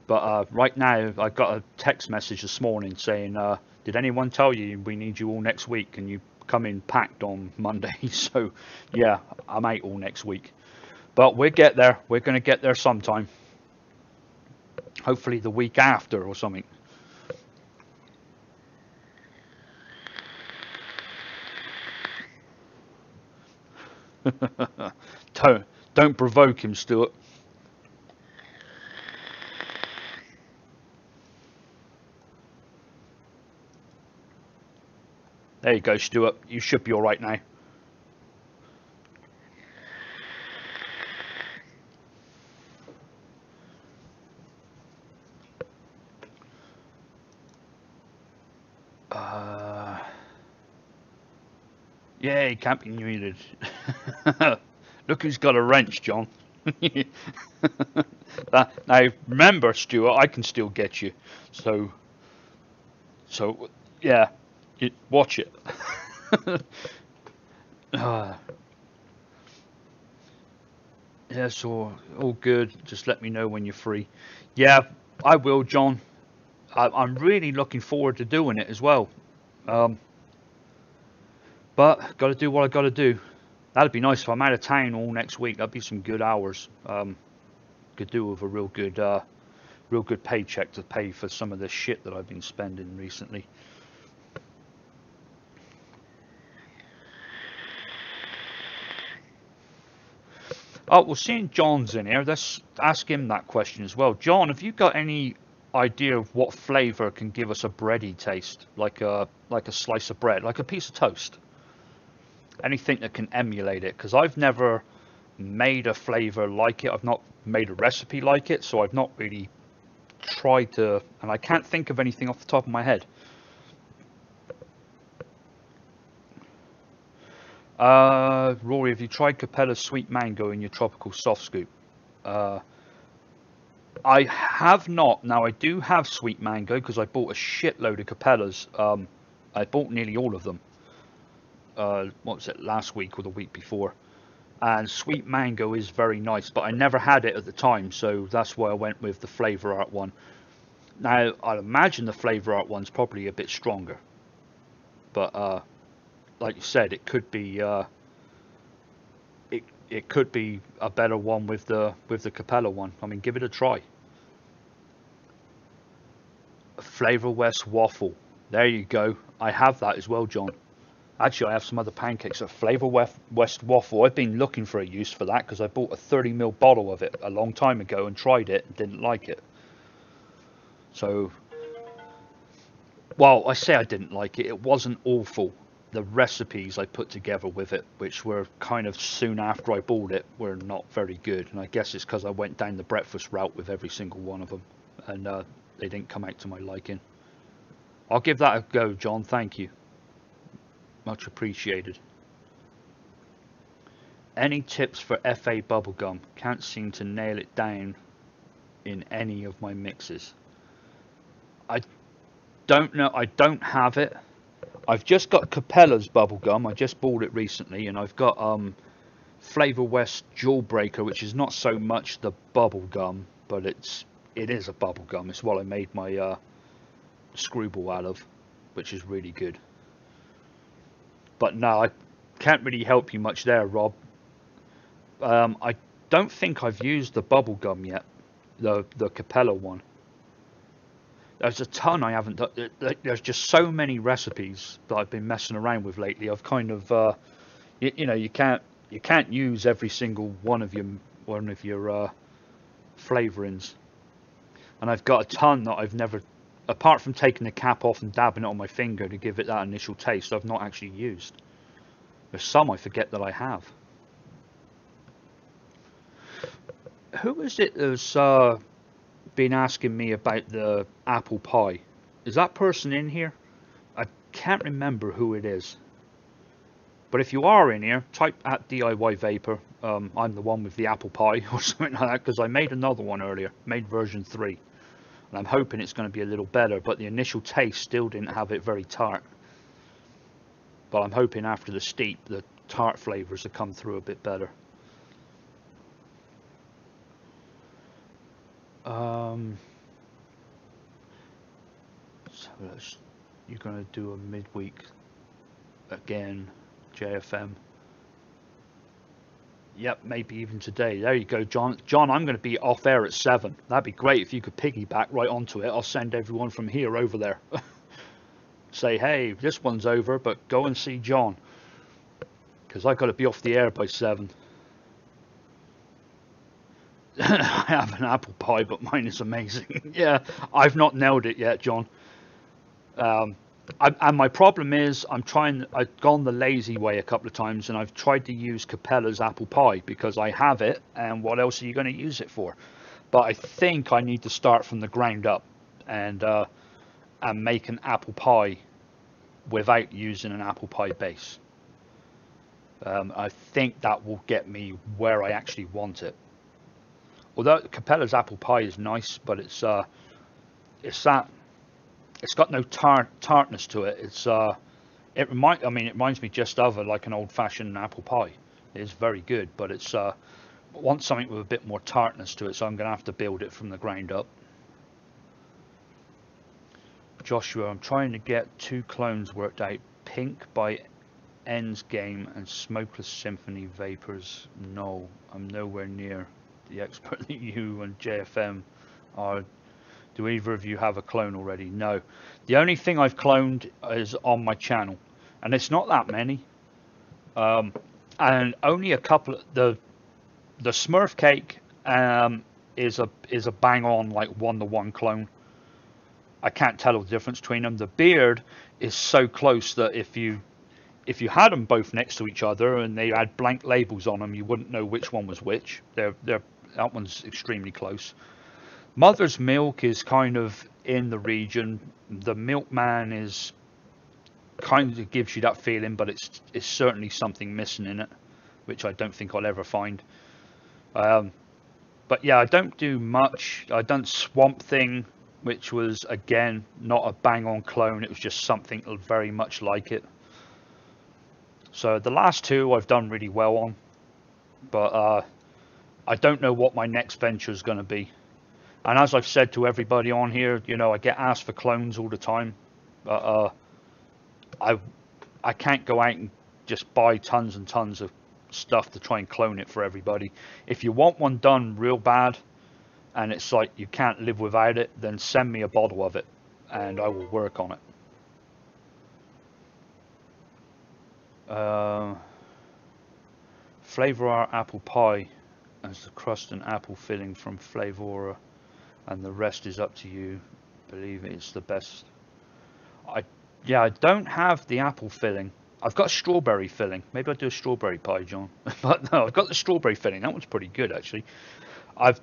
Speaker 1: But right now, I got a text message this morning saying, did anyone tell you we need you all next week? Can you come in packed on Monday? So, yeah, I'm out all next week. But we'll get there. We're going to get there sometime. Hopefully the week after or something. Don't provoke him, Stuart. There you go, Stuart. You should be all right now. Yeah, he can't be muted. Look who's got a wrench, John. Now, remember, Stuart, I can still get you. So yeah, watch it. Yeah, so all good. Just let me know when you're free. Yeah, I will, John. I'm really looking forward to doing it as well. But got to do what I got to do. That'd be nice if I'm out of town all next week. That'd be some good hours. Could do with a real good paycheck to pay for some of the shit that I've been spending recently. Oh, well, seeing John's in here, let's ask him that question as well. John, have you got any idea of what flavour can give us a bready taste, like a slice of bread, like a piece of toast? Anything that can emulate it, because I've never made a flavour like it. I've not made a recipe like it, so I've not really tried to, and I can't think of anything off the top of my head. Rory, have you tried Capella's sweet mango in your tropical soft scoop? I have not. Now I do have sweet mango because I bought a shitload of Capellas. I bought nearly all of them. What was it, last week or the week before? And sweet mango is very nice, but I never had it at the time, so that's why I went with the Flavor Art one. Now I'd imagine the Flavor Art one's probably a bit stronger, but like you said, it could be it could be a better one with the Capella one. I mean, give it a try. Flavor West waffle. There you go. I have that as well, John. Actually, I have some other pancakes. A Flavor West waffle. I've been looking for a use for that because I bought a 30ml bottle of it a long time ago and tried it and didn't like it. So, well, I say I didn't like it. It wasn't awful. The recipes I put together with it, which were kind of soon after I bought it, were not very good. And I guess it's because I went down the breakfast route with every single one of them. And they didn't come out to my liking. I'll give that a go, John. Thank you. Much appreciated. Any tips for FA bubblegum? Can't seem to nail it down in any of my mixes. I don't know. I don't have it. I've just got Capella's bubblegum. I just bought it recently, and I've got Flavor West Jawbreaker, which is not so much the bubblegum, but it is a bubblegum. It's what I made my screwball out of, which is really good. But no, I can't really help you much there, Rob. I don't think I've used the bubblegum yet, the Capella one. There's a ton I haven't done. There's just so many recipes that I've been messing around with lately. I've kind of, you know, you can't use every single one of your flavorings, and I've got a ton that I've never, apart from taking the cap off and dabbing it on my finger to give it that initial taste, I've not actually used. There's some I forget that I have. Who is it that's been asking me about the apple pie? Is that person in here? I can't remember who it is. But if you are in here, type at DIY Vapor. I'm the one with the apple pie or something like that, because I made another one earlier, made version 3. And I'm hoping it's going to be a little better, but the initial taste still didn't have it very tart. But I'm hoping after the steep, the tart flavours will come through a bit better. So you're going to do a midweek again, JFM. Yep, maybe even today. There you go, John. John, I'm going to be off air at 7. That'd be great if you could piggyback right onto it. I'll send everyone from here over there. Say, hey, this one's over, but go and see John. Because I've got to be off the air by 7. I have an apple pie, but mine is amazing. Yeah, I've not nailed it yet, John. And my problem is I've gone the lazy way a couple of times, and I've tried to use Capella's apple pie because I have it, and what else are you going to use it for? But I think I need to start from the ground up and make an apple pie without using an apple pie base. I think that will get me where I actually want it. Although Capella's apple pie is nice, but it's got no tartness to it. It reminds me just of like an old-fashioned apple pie. It is very good, but it's wants something with a bit more tartness to it, so I'm going to have to build it from the ground up. Joshua, I'm trying to get 2 clones worked out. Pink by Ends Game and Smokeless Symphony Vapors. No, I'm nowhere near the expert that you and JFM are. Do either of you have a clone already? No. The only thing I've cloned is on my channel, and it's not that many. And only a couple. The Smurf Cake is a bang on like 1-to-1 clone. I can't tell the difference between them. The Beard is so close that if you had them both next to each other and they had blank labels on them, you wouldn't know which one was which. That one's extremely close. Mother's Milk is kind of in the region. The Milkman is kind of gives you that feeling, but it's certainly something missing in it, which I don't think I'll ever find. But yeah, I don't do much. I done Swamp Thing, which was again not a bang-on clone. It was just something very much like it. So the last 2 I've done really well on, but I don't know what my next venture is going to be. And as I've said to everybody on here, you know, I get asked for clones all the time. But I can't go out and just buy tons and tons of stuff to try and clone it for everybody. If you want one done real bad, and it's like you can't live without it, then send me a bottle of it, and I will work on it. Flavor apple pie as the crust and apple filling from Flavora, and the rest is up to you. Believe it's the best. I don't have the apple filling. I've got strawberry filling. Maybe I'll do a strawberry pie, John. But no, I've got the strawberry filling. That one's pretty good actually. I've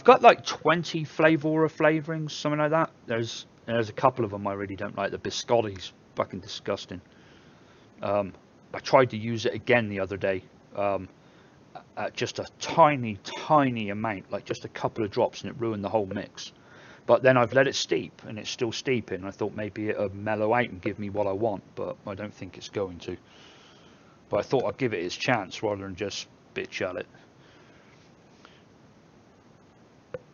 Speaker 1: got like 20 Flavora flavorings, something like that. There's a couple of them I really don't like. The biscotti's fucking disgusting. I tried to use it again the other day. At just a tiny amount, like just a couple of drops, and it ruined the whole mix. But then I've let it steep, and it's still steeping. I thought maybe it'll mellow out and give me what I want, but I don't think it's going to. But I thought I'd give it its chance rather than just bitch at it.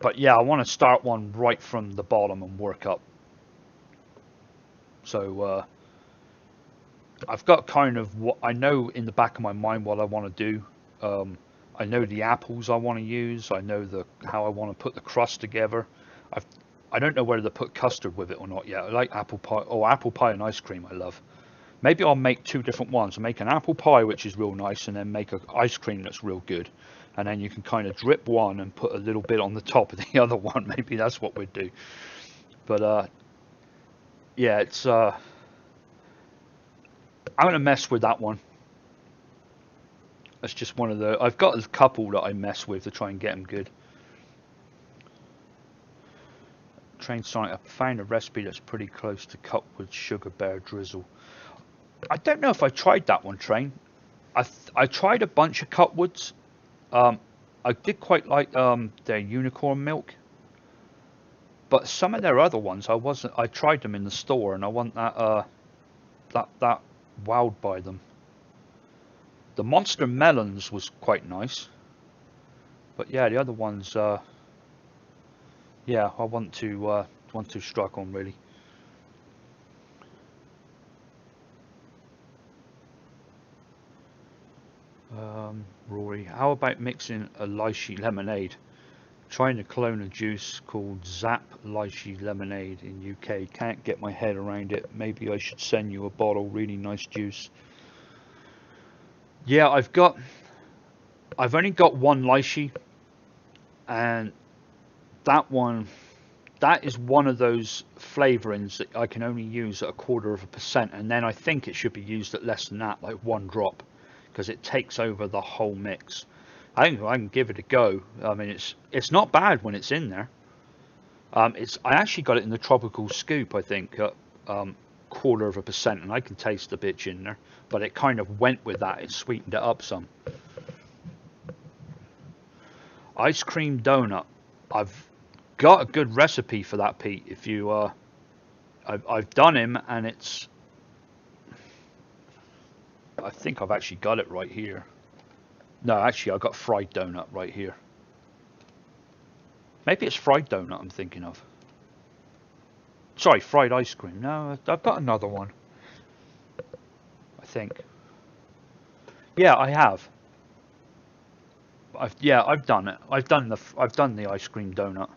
Speaker 1: But yeah, I want to start one right from the bottom and work up. So I've got kind of what I know in the back of my mind what I want to do. I know the apples I want to use. I know how I want to put the crust together. I don't know whether to put custard with it or not yet. I like apple pie. Oh, apple pie and ice cream I love. Maybe I'll make 2 different ones. I'll make an apple pie, which is real nice, and then make an ice cream that's real good. And then you can kind of drip one and put a little bit on the top of the other one. Maybe that's what we'd do. But yeah, it's I'm gonna mess with that one. That's just one of the. I've got a couple that I mess with to try and get them good. Train Sonic, I found a recipe that's pretty close to Cutwood's Sugar Bear Drizzle. I don't know if I tried that one, Train. I tried a bunch of Cutwoods. I did quite like their unicorn milk, but some of their other ones I wasn't. I tried them in the store, and I wasn't that wowed by them. The Monster Melons was quite nice, but yeah, the other ones, yeah, I want to strike on really. Rory, how about mixing a lychee lemonade? Trying to clone a juice called Zap Lychee Lemonade in UK. Can't get my head around it. Maybe I should send you a bottle. Really nice juice. Yeah, I've only got one lychee, and that is one of those flavorings that I can only use at 1/4%, and then I think it should be used at less than that, like 1 drop, because it takes over the whole mix. I think I can give it a go. I mean, it's not bad when it's in there. I actually got it in the tropical scoop, I think, at 1/4%, and I can taste the bitch in there. But it kind of went with that. It sweetened it up some. Ice cream donut. I've got a good recipe for that, Pete. If you, I've done him, and it's. I think I've actually got it right here. No, actually, I've got fried donut right here. Maybe it's fried donut I'm thinking of. Sorry, fried ice cream. No, I've got another one. I think. Yeah, I have. I've done it. I've done the ice cream donut.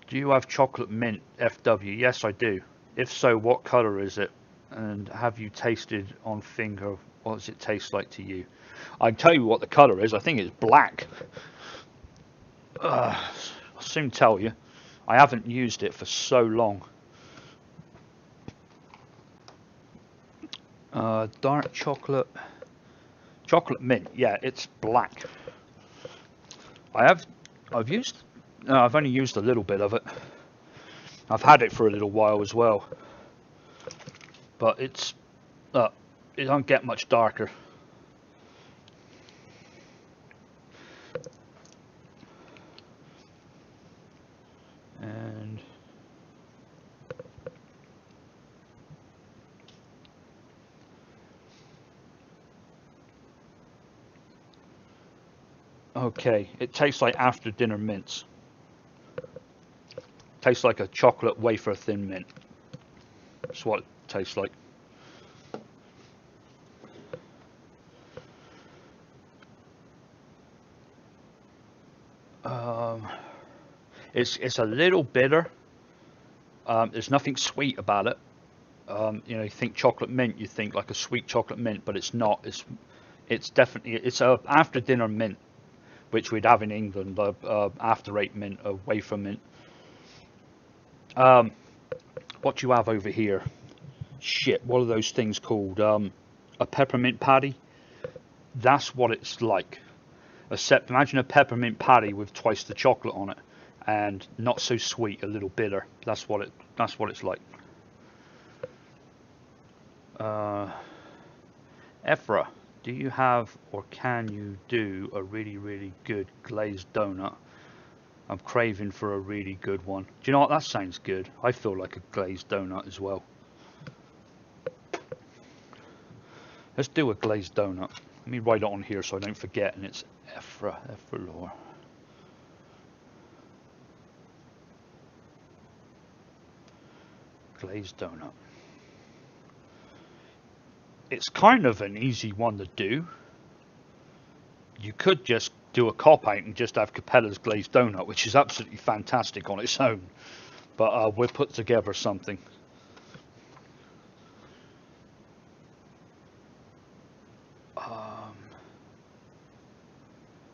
Speaker 1: Do you have chocolate mint FW? Yes, I do. If so, what color is it? And have you tasted on finger? What does it taste like to you? I can tell you what the color is. I think it's black. I'll soon tell you. I haven't used it for so long. Dark chocolate mint. Yeah, it's black. I've only used a little bit of it. I've had it for a little while as well, but it don't get much darker. And okay, it tastes like after dinner mints. Tastes like a chocolate wafer thin mint. That's what it tastes like. It's a little bitter. There's nothing sweet about it. You know, you think chocolate mint, you think like a sweet chocolate mint, but it's not. It's definitely a after dinner mint, which we'd have in England. After 8 mint, a wafer mint. What you have over here? Shit, what are those things called? A peppermint patty. That's what it's like. Except imagine a peppermint patty with twice the chocolate on it, and not so sweet, a little bitter. That's what it's like. Ephra, do you have or can you do a really good glazed donut? I'm craving for a really good one. Do you know what? That sounds good. I feel like a glazed donut as well. Let's do a glazed donut. Let me write it on here so I don't forget. And it's Ephra Lore. Glazed donut. It's kind of an easy one to do. You could just do a cop-out and just have Capella's glazed donut, which is absolutely fantastic on its own. But we'll put together something.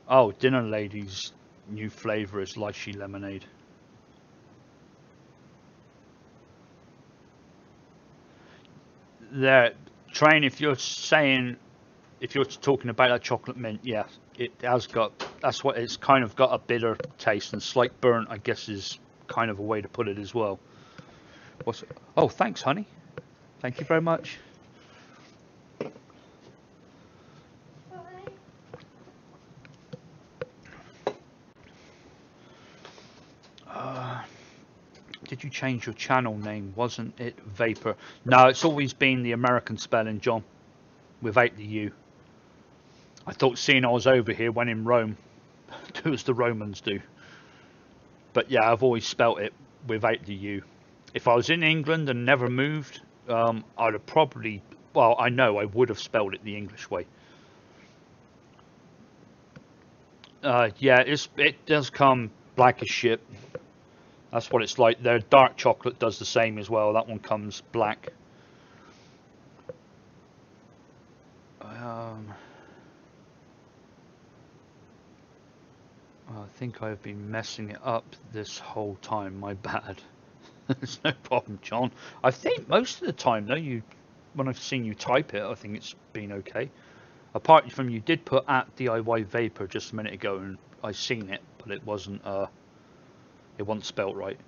Speaker 1: Oh, Dinner Lady's new flavour is lychee lemonade. There, Train, if you're talking about that chocolate mint, yeah, it has got That's what it's kind of got, a bitter taste, and slight burnt, I guess, is kind of a way to put it as well. What's it? Oh, thanks, honey. Thank you very much. Did you change your channel name? Wasn't it Vapor? No, it's always been the American spelling, John, without the U. I thought seeing I was over here when in Rome, do as the Romans do. But yeah, I've always spelt it without the U. If I was in England and never moved, I'd have probably, well, I know I would have spelled it the English way. Yeah, it does come black as shit. That's what it's like. Their dark chocolate does the same as well. That one comes black. I think I've been messing it up this whole time. My bad. There's no problem, John. I think most of the time, though, when I've seen you type it, I think it's been okay. Apart from you did put at DIY Vapor just a minute ago, and I seen it, but it wasn't spelt right.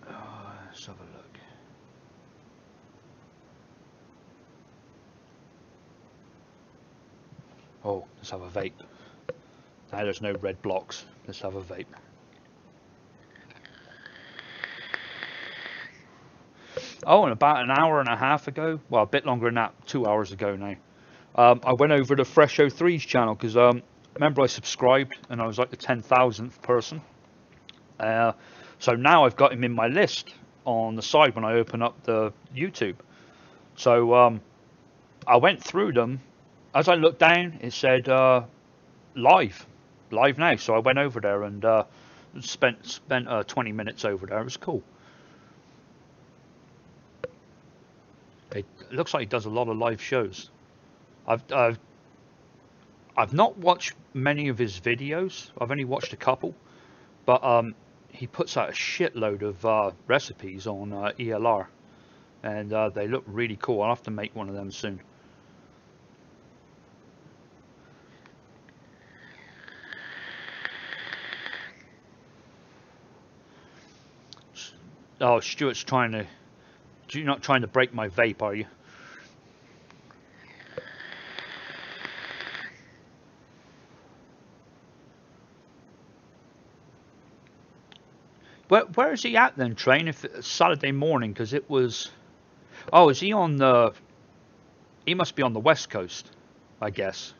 Speaker 1: Let's have a look. Oh, let's have a vape. Now there's no red blocks. Let's have a vape. Oh, and about an hour and a half ago, well, a bit longer than that, 2 hours ago now, I went over to Fresh03's channel because remember I subscribed and I was like the 10,000th person. So now I've got him in my list on the side when I open up the YouTube. So I went through them. As I looked down, it said live now. So I went over there and spent 20 minutes over there. It was cool. It looks like he does a lot of live shows. I've not watched many of his videos. I've only watched a couple, but he puts out a shitload of recipes on ELR, and they look really cool. I'll have to make one of them soon. Oh, Stuart's trying to... You're not trying to break my vape, are you? Where is he at then, Train? If it's Saturday morning, because it was... Oh, is he on the... He must be on the West Coast, I guess.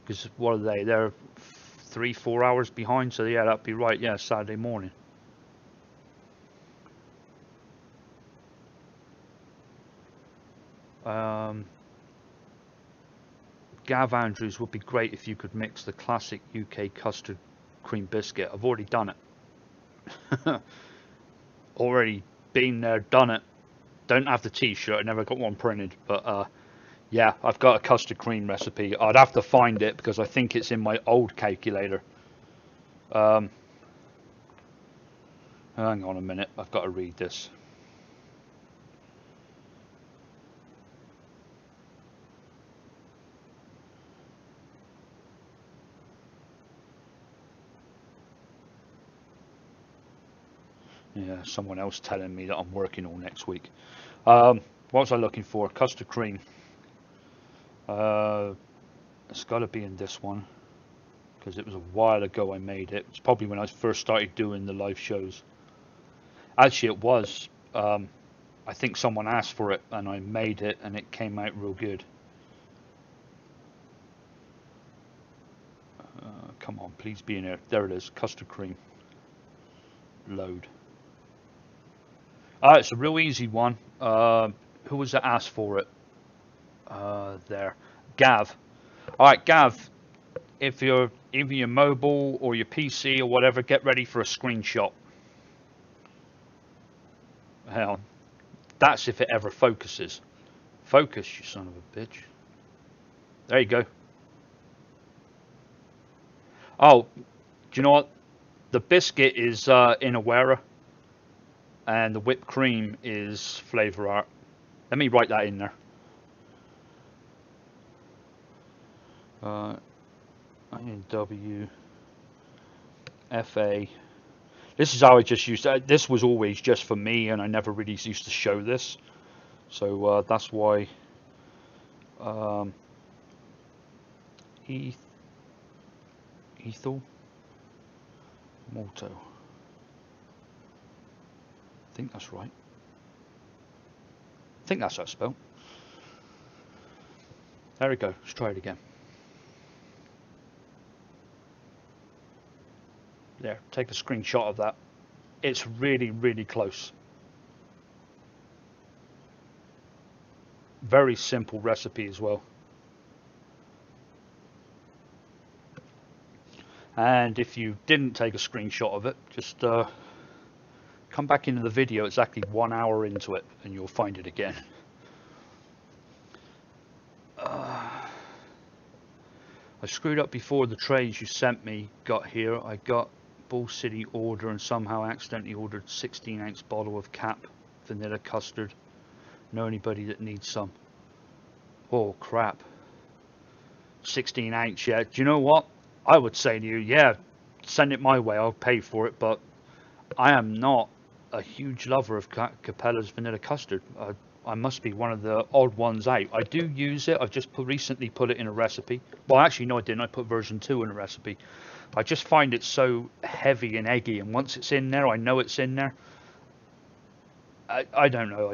Speaker 1: Because what are they? They're 3-4 hours behind, so yeah, that'd be right. Yeah, Saturday morning. Gav Andrews, would be great if you could mix the classic UK custard cream biscuit. I've already done it. Already been there, done it. Don't have the t-shirt, I never got one printed, but yeah, I've got a custard cream recipe. I'd have to find it because I think it's in my old calculator. Hang on a minute, I've got to read this. Yeah, someone else telling me that I'm working all next week. What was I looking for? Custard cream. It's got to be in this one because it was a while ago I made it. It's probably when I first started doing the live shows. Actually, it was. I think someone asked for it and I made it and it came out real good. Come on, please be in here. There it is, custard cream. Load. It's a real easy one. Who was that asked for it? There. Gav. Alright, Gav. If you're either your mobile or your PC or whatever, get ready for a screenshot. Hang on. That's if it ever focuses. Focus, you son of a bitch. There you go. Oh, do you know what? The biscuit is Inawera, and the whipped cream is Flavor Art. Let me write that in there. INW FA. This is how I just used it. This was always just for me, and I never really used to show this. So that's why Ethel Malto. I think that's right. I think that's how it's spelled. There we go. Let's try it again. There, take a screenshot of that. It's really, really close. Very simple recipe as well. And if you didn't take a screenshot of it, just come back into the video exactly 1 hour into it and you'll find it again. I screwed up before the trays you sent me got here. I got Bull City order and somehow accidentally ordered 16-ounce bottle of Cap vanilla custard. Know anybody that needs some? Oh crap. 16-ounce, yeah. Do you know what? I would say to you, yeah, send it my way, I'll pay for it, but I am not a huge lover of Capella's vanilla custard. I must be one of the odd ones out. I do use it. I've just recently put it in a recipe. Well, actually, no, I didn't. I put version 2 in a recipe. I just find it so heavy and eggy, and once it's in there, I know it's in there. I don't know.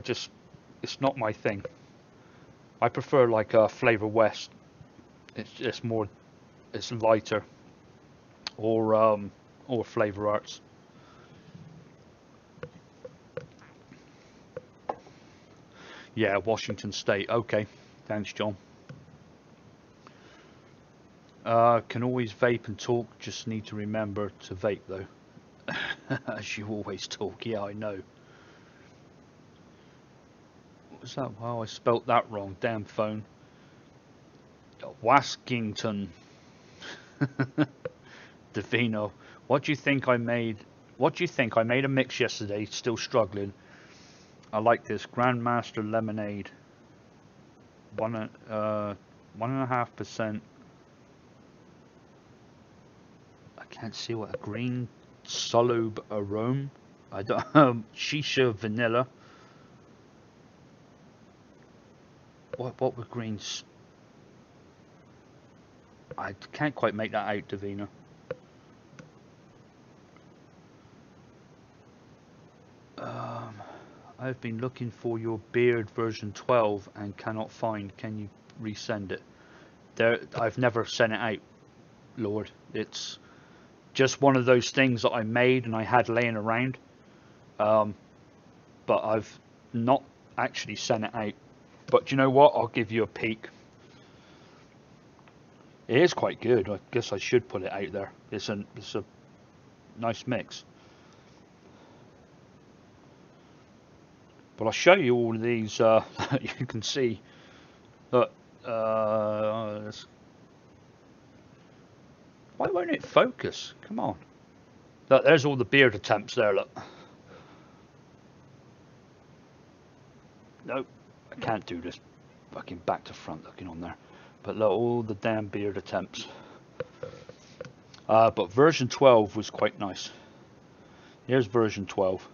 Speaker 1: It's not my thing. I prefer like Flavor West. It's more, it's lighter, or Flavor Arts. Yeah, Washington State. Okay, thanks, John. Can always vape and talk. Just need to remember to vape though. As you always talk. Yeah, I know. What was that? Oh, I spelt that wrong. Damn phone. Waskington. Davino. What do you think I made? What do you think? I made a mix yesterday. Still struggling. I like this Grandmaster Lemonade. 1.5%. I can't see what a green solub aroma. I don't. Shisha vanilla. What were greens? I can't quite make that out, Davina. I've been looking for your beard version 12 and cannot find. Can you resend it? I've never sent it out, Lord. It's just one of those things that I made and I had laying around. But I've not actually sent it out. But you know what? I'll give you a peek. It is quite good. I guess I should put it out there. It's a nice mix. But I'll show you all of these. You can see that. Why won't it focus? Come on. Look, there's all the beard attempts there. Look. Nope, I can't do this. Fucking back to front looking on there. But look, all the damn beard attempts. But version 12 was quite nice. Here's version 12.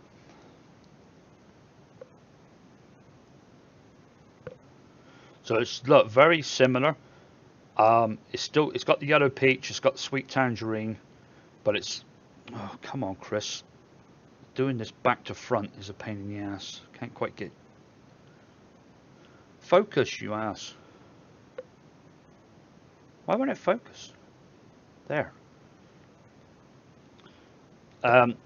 Speaker 1: So it's look very similar. It's got the yellow peach, it's got the sweet tangerine, but it's, oh come on Chris, doing this back to front is a pain in the ass. Can't quite get focus, you ass. Why won't it focus? There.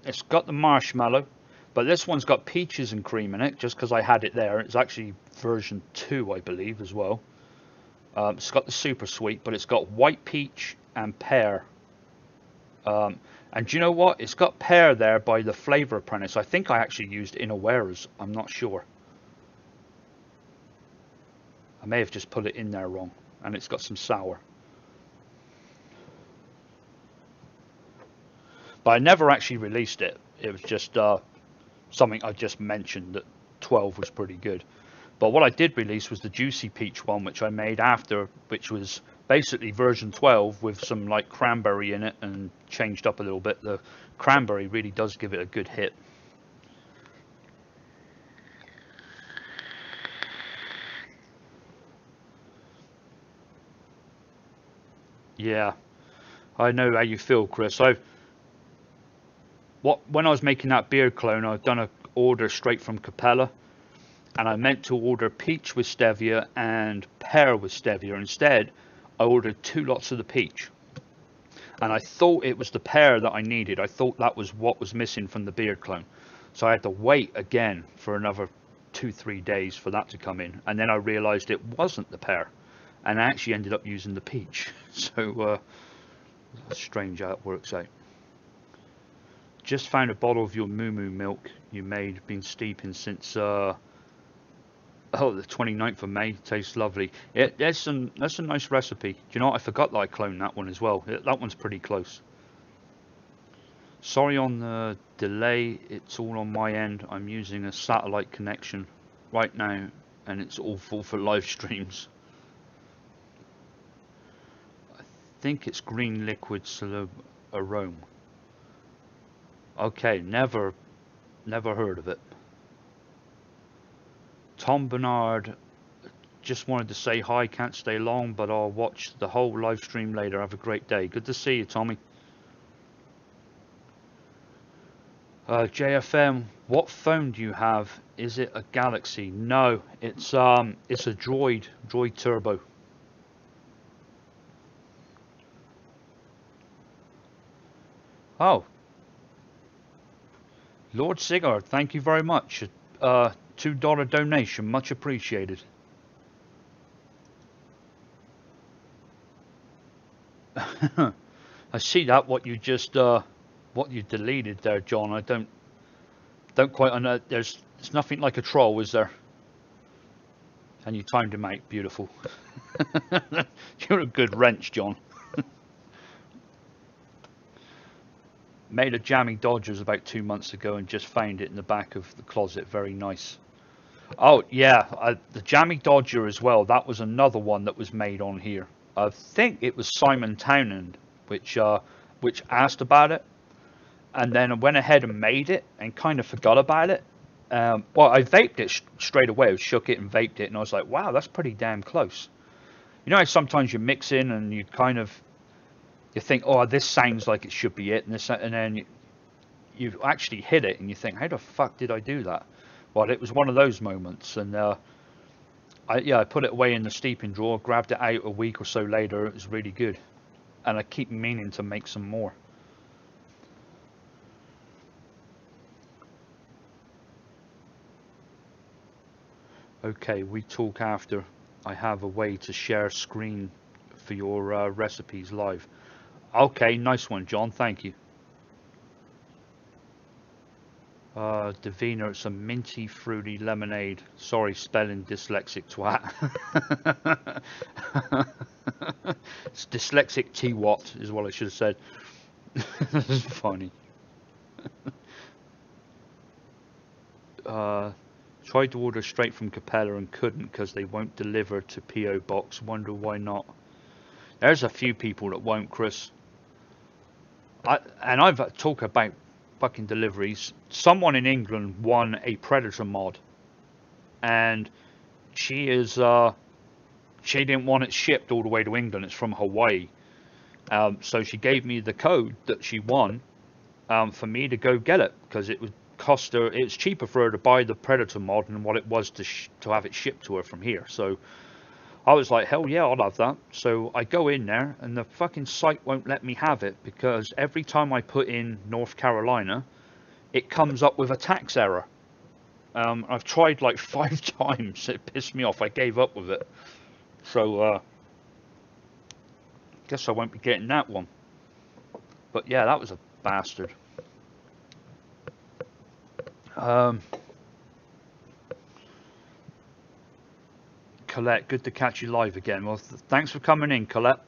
Speaker 1: It's got the marshmallow, but this one's got peaches and cream in it, just because I had it there. It's actually version 2, I believe, as well. It's got the super sweet, but it's got white peach and pear. And do you know what? It's got pear there by the Flavor Apprentice. I think I actually used Inawaras. I'm not sure. I may have just put it in there wrong. And it's got some sour. But I never actually released it. It was just something I just mentioned that 12 was pretty good. But what I did release was the Juicy Peach one, which I made after, which was basically version 12 with some like cranberry in it and changed up a little bit. The cranberry really does give it a good hit. Yeah, I know how you feel, Chris. When I was making that beer clone, I'd done a order straight from Capella, and I meant to order peach with stevia and pear with stevia. Instead, I ordered 2 lots of the peach, and I thought it was the pear that I needed. I thought that was what was missing from the beer clone, so I had to wait again for another 2-3 days for that to come in, and then I realized it wasn't the pear, and I actually ended up using the peach. So strange how it works out. Just found a bottle of your moo moo milk you made, been steeping since the 29th of May. Tastes lovely. That's a nice recipe. Do you know what? I forgot that I cloned that one as well. That one's pretty close. Sorry on the delay, it's all on my end. I'm using a satellite connection right now and it's awful for live streams. I think it's green liquid arome. Okay, never heard of it. Tom Bernard, just wanted to say hi, can't stay long, but I'll watch the whole live stream later. Have a great day. Good to see you, Tommy. JFM, what phone do you have? Is it a Galaxy? No, it's a Droid Turbo. Oh, Lord Sigurd, thank you very much. $2 donation, much appreciated. I see that what you just what you deleted there, John. I don't quite know. There's nothing like a troll, is there? And you timed him out, beautiful. You're a good wrench, John. Made a Jammy Dodgers about 2 months ago and just found it in the back of the closet. Very nice. Oh yeah, the Jammy Dodger as well. That was another one that was made on here. I think it was Simon Townend which asked about it, and then I went ahead and made it and kind of forgot about it. Well, I vaped it straight away. I shook it and vaped it, and I was like, wow, that's pretty damn close. You know how sometimes you mix in and you kind of you think, oh, this sounds like it should be it, and then you actually hit it and you think, how the fuck did I do that? Well, it was one of those moments, and I put it away in the steeping drawer, grabbed it out a week or so later. It was really good, and I keep meaning to make some more. Okay, we talk after. I have a way to share screen for your recipes live. Okay, nice one, John. Thank you. Davina, it's a minty fruity lemonade. Sorry, spelling dyslexic twat. It's dyslexic T-Watt is what I should have said. This is funny. Tried to order straight from Capella and couldn't because they won't deliver to P.O. Box. Wonder why not. There's a few people that won't, Chris. I've talked about fucking deliveries. Someone in England won a Predator mod, and she didn't want it shipped all the way to England. It's from Hawaii, so she gave me the code that she won for me to go get it, because it would cost her. It's cheaper for her to buy the Predator mod than what it was to have it shipped to her from here. So I was like, hell yeah, I'll have that. So I go in there and the fucking site won't let me have it, because every time I put in North Carolina, it comes up with a tax error. I've tried like 5 times. It pissed me off. I gave up with it. So guess I won't be getting that one. But yeah, that was a bastard. Colette, good to catch you live again. Well, thanks for coming in, Colette.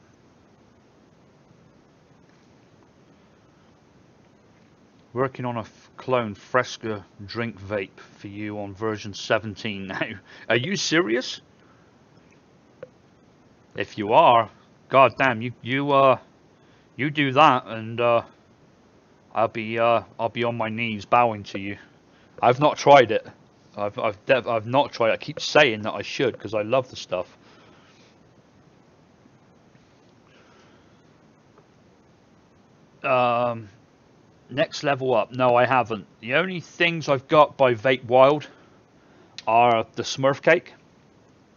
Speaker 1: Working on a clone Fresca drink vape for you on version 17 now. Are you serious? If you are, God damn, you do that, and I'll be on my knees bowing to you. I've not tried it. I've not tried it. I keep saying that I should because I love the stuff. Next level up. No, I haven't. The only things I've got by Vape Wild are the Smurf cake,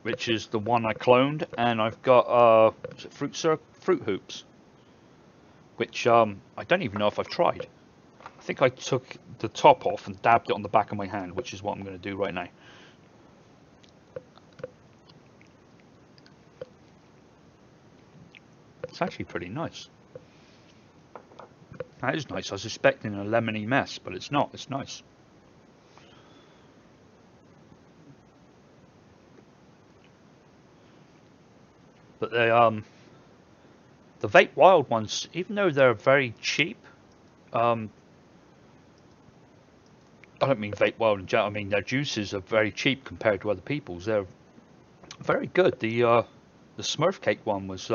Speaker 1: which is the one I cloned, and I've got is it Fruit Hoops, which I don't even know if I've tried. I think I took the top off and dabbed it on the back of my hand, which is what I'm going to do right now. It's actually pretty nice. That is nice. I was expecting a lemony mess, but it's not. It's nice. But the Vape Wild ones, even though they're very cheap, I don't mean Vape Wild in general. I mean their juices are very cheap compared to other people's. They're very good. The Smurf cake one was.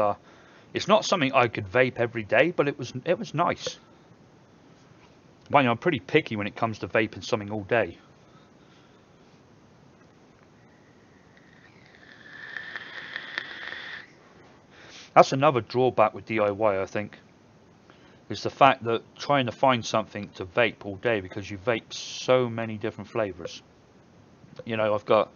Speaker 1: It's not something I could vape every day, but it was nice. Mind you, I'm pretty picky when it comes to vaping something all day. That's another drawback with DIY, I think, is the fact that trying to find something to vape all day, because you vape so many different flavors. You know, I've got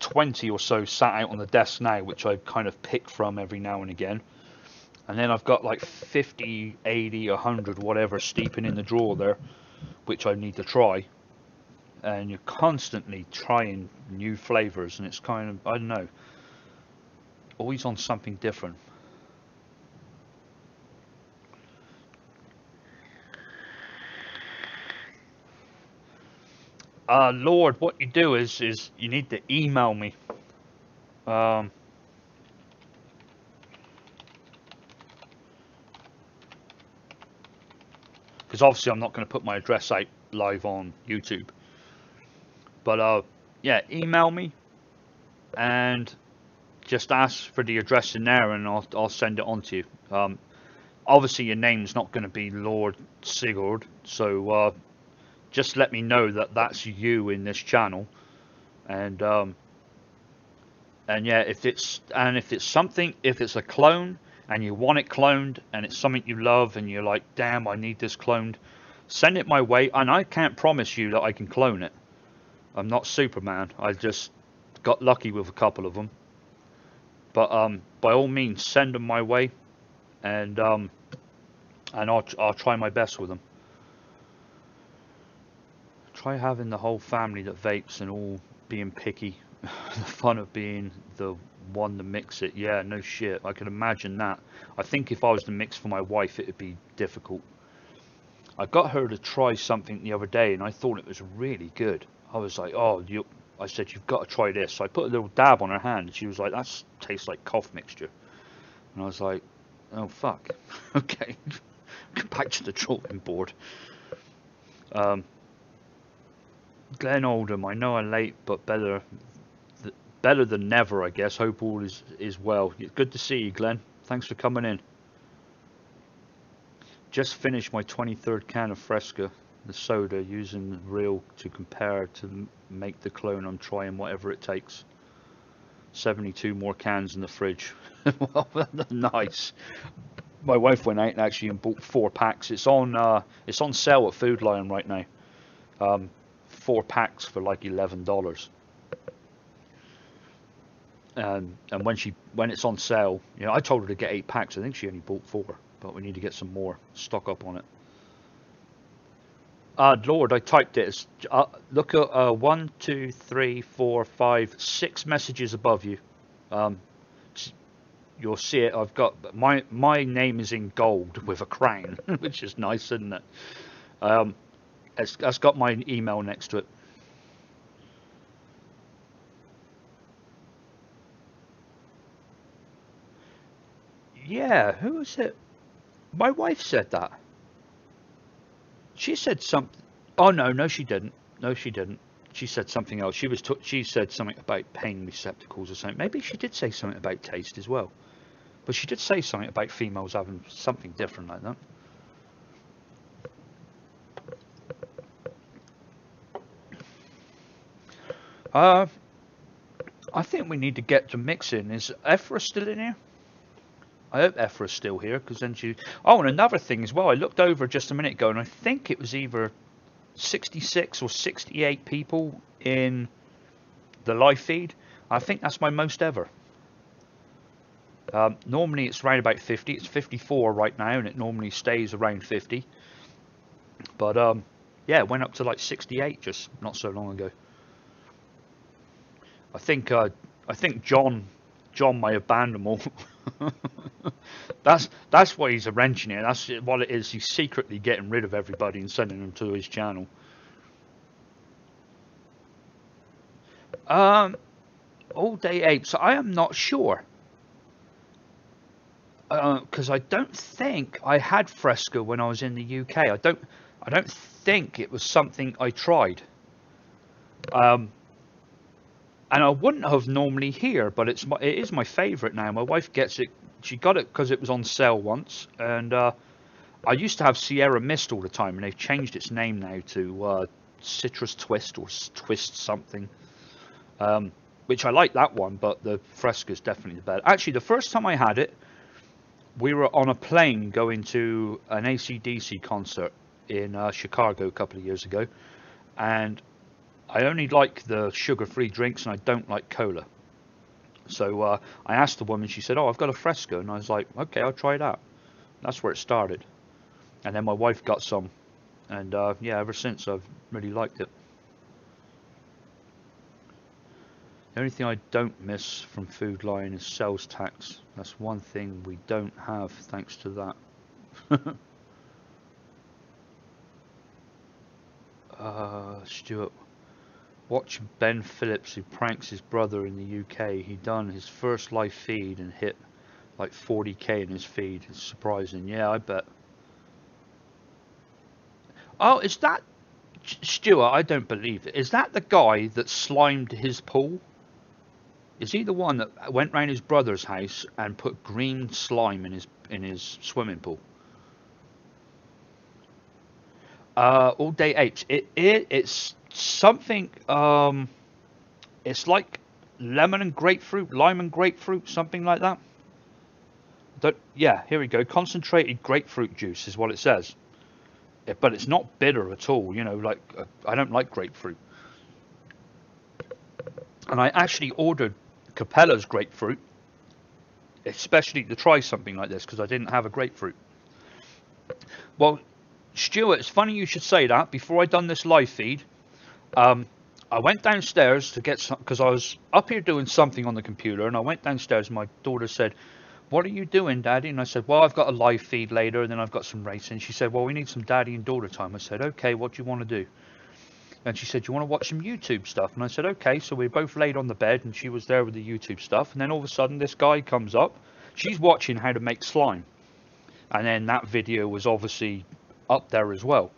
Speaker 1: 20 or so sat out on the desk now, which I kind of pick from every now and again. And then I've got like 50, 80, 100, whatever, steeping in the drawer there, which I need to try. And you're constantly trying new flavors, and it's kind of, I don't know, always on something different. Lord, what you do is you need to email me. Because obviously I'm not going to put my address out live on YouTube. But yeah, email me and just ask for the address in there, and I'll send it on to you. Obviously your name's not going to be Lord Sigurd, so just let me know that that's you in this channel, and yeah, if it's a clone and you want it cloned and it's something you love and you're like, damn, I need this cloned, send it my way. And I can't promise you that I can clone it. I'm not Superman. I just got lucky with a couple of them. But by all means, send them my way, and I'll try my best with them. Try having the whole family that vapes and all being picky. The fun of being the one to mix it. Yeah, no shit. I can imagine that. I think if I was to mix for my wife, it would be difficult. I got her to try something the other day, and I thought it was really good. I was like, oh, I said, you've got to try this. So I put a little dab on her hand, and she was like, that tastes like cough mixture. And I was like, oh, fuck. Okay. Back to the drawing board. Glenn Oldham, I know I'm late, but better than never, I guess. Hope all is well. Good to see you, Glenn. Thanks for coming in. Just finished my 23rd can of Fresca, the soda, using the reel to compare to make the clone. I'm trying whatever it takes. 72 more cans in the fridge. Well, nice. My wife went out actually and bought 4 packs. It's on sale at Food Lion right now. 4 packs for like $11. And when it's on sale, you know, I told her to get 8 packs. I think she only bought 4, but we need to get some more, stock up on it. Lord, I typed it. Look at 1, 2, 3, 4, 5, 6 messages above you. You'll see it. I've got my name is in gold with a crown, which is nice, isn't it? It's got my email next to it. Yeah, who was it? My wife said that. She said something. Oh no, she didn't. No, she didn't. She said something else. She said something about pain receptacles or something. Maybe she did say something about taste as well. But she did say something about females having something different like that. Uh, I think we need to get to mixing. Is Ephra still in here? I hope Ephra's still here, because then she... Oh, and another thing as well. I looked over just a minute ago, and I think it was either 66 or 68 people in the live feed. I think that's my most ever. Normally it's around about 50. It's 54 right now, and it normally stays around 50. But yeah, it went up to like 68 just not so long ago. I think John may have banned them all. That's why he's arranging it. That's what it is. He's secretly getting rid of everybody and sending them to his channel. All Day Apes. I am not sure. Because I don't think I had Fresca when I was in the UK. I don't think it was something I tried. And I wouldn't have normally here, but it is my favourite now. My wife gets it. She got it because it was on sale once, and I used to have Sierra Mist all the time, and they've changed its name now to Citrus Twist or Twist something. Which I like that one, but the Fresca is definitely the better. Actually, the first time I had it, we were on a plane going to an AC/DC concert in Chicago a couple of years ago, and I only like the sugar-free drinks, and I don't like cola. So I asked the woman, she said, "Oh, I've got a Fresca," and I was like, "Okay, I'll try that." That's where it started. And then my wife got some, and yeah, ever since I've really liked it. The only thing I don't miss from Food Lion is sales tax. That's one thing we don't have, thanks to that. Stuart, watch Ben Phillips, who pranks his brother in the UK. He done his first live feed and hit like 40k in his feed. It's surprising. Yeah, I bet. Oh, is that Stuart? I don't believe it. Is that the guy that slimed his pool? Is he the one that went round his brother's house and put green slime in his swimming pool? All Day Apes. It's something. It's like lemon and grapefruit, lime and grapefruit, something like that. Yeah, here we go. Concentrated grapefruit juice is what it says. But it's not bitter at all. You know, like I don't like grapefruit. And I actually ordered Capella's grapefruit, especially to try something like this, because I didn't have a grapefruit. Well, Stuart, it's funny you should say that. Before I done this live feed, I went downstairs to get some, because I was up here doing something on the computer, and I went downstairs and my daughter said, "What are you doing, Daddy?" And I said, "Well, I've got a live feed later, and then I've got some racing." She said, "Well, we need some daddy and daughter time." I said, "Okay, what do you want to do?" And she said, "Do you want to watch some YouTube stuff?" And I said, "Okay." So we both laid on the bed, and she was there with the YouTube stuff. And then all of a sudden, this guy comes up. She's watching how to make slime. And then that video was obviously up there as well.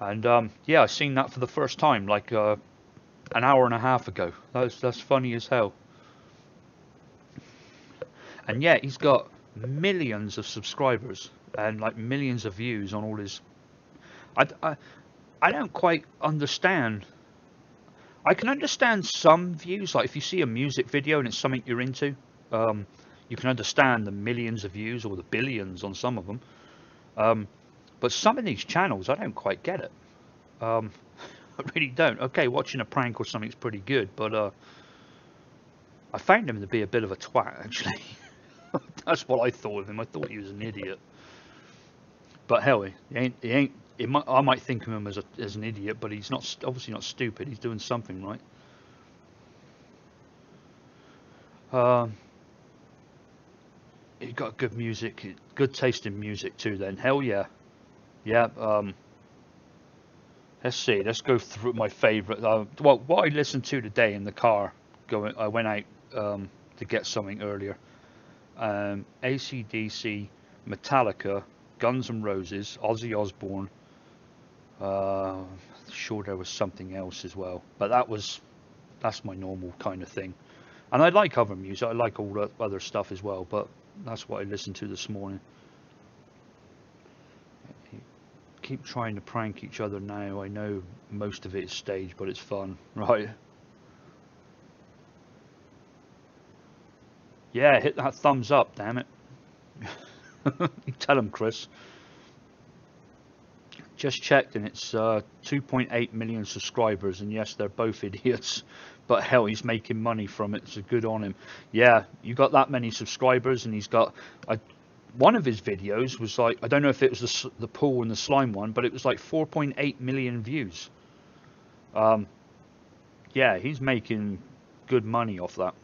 Speaker 1: And yeah, I seen that for the first time, like an hour and a half ago. That's funny as hell. And yeah, he's got millions of subscribers and like millions of views on all his... I don't quite understand. I can understand some views, like if you see a music video and it's something you're into, you can understand the millions of views or the billions on some of them. But some of these channels, I don't quite get it. I really don't. Okay, watching a prank or something's pretty good, but I found him to be a bit of a twat, actually. That's what I thought of him. I thought he was an idiot. But hell, he ain't. I might think of him as an idiot, but he's not. Obviously not stupid. He's doing something right. He got good music, good taste in music too. Then hell yeah, yeah. Let's see. Let's go through my favourite. Well, what I listened to today in the car. I went out to get something earlier. AC/DC, Metallica, Guns N' Roses, Ozzy Osbourne. Sure there was something else as well, but that's my normal kind of thing. And I like other music. I like all the other stuff as well, but That's what I listened to this morning. Keep trying to prank each other now. I know most of it is staged, but it's fun, right? Yeah, hit that thumbs up, damn it. Tell them, Chris. Just checked, and it's 2.8 million subscribers, and yes, they're both idiots, but hell, he's making money from it, so good on him. Yeah, you got that many subscribers, and he's got one of his videos was like, I don't know if it was the pool and the slime one, but it was like 4.8 million views. Yeah, he's making good money off that.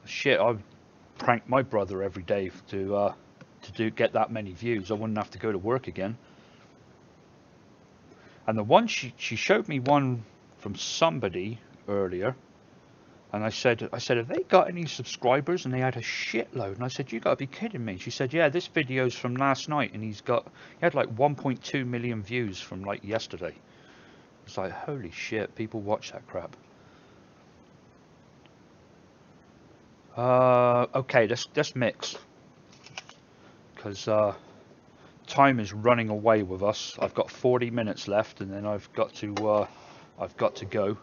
Speaker 1: Shit, I prank my brother every day to get that many views. I wouldn't have to go to work again. And the one she showed me one from somebody earlier, and I said, have they got any subscribers? And they had a shitload. And I said, you got to be kidding me. She said, yeah, this video's from last night, and he had like 1.2 million views from like yesterday. It's like, holy shit, people watch that crap. Okay, let's mix, because time is running away with us. I've got 40 minutes left, and then I've got to go.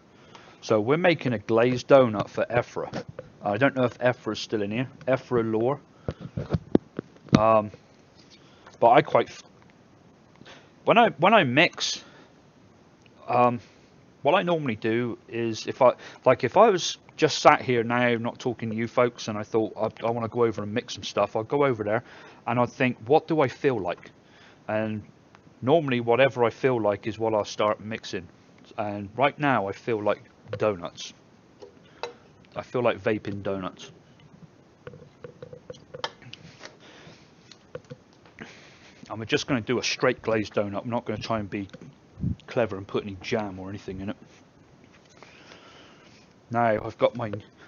Speaker 1: So we're making a glazed donut for Ephra. I don't know if Ephra's still in here. Ephra Lore. But I quite when I mix, what I normally do is if I was just sat here now not talking to you folks, and I thought I want to go over and mix some stuff, I'll go over there and I'd think, what do I feel like? And normally whatever I feel like is what I'll start mixing. And right now I feel like donuts. I feel like vaping donuts. I'm just going to do a straight glazed donut. I'm not going to try and be clever and put any jam or anything in it. Now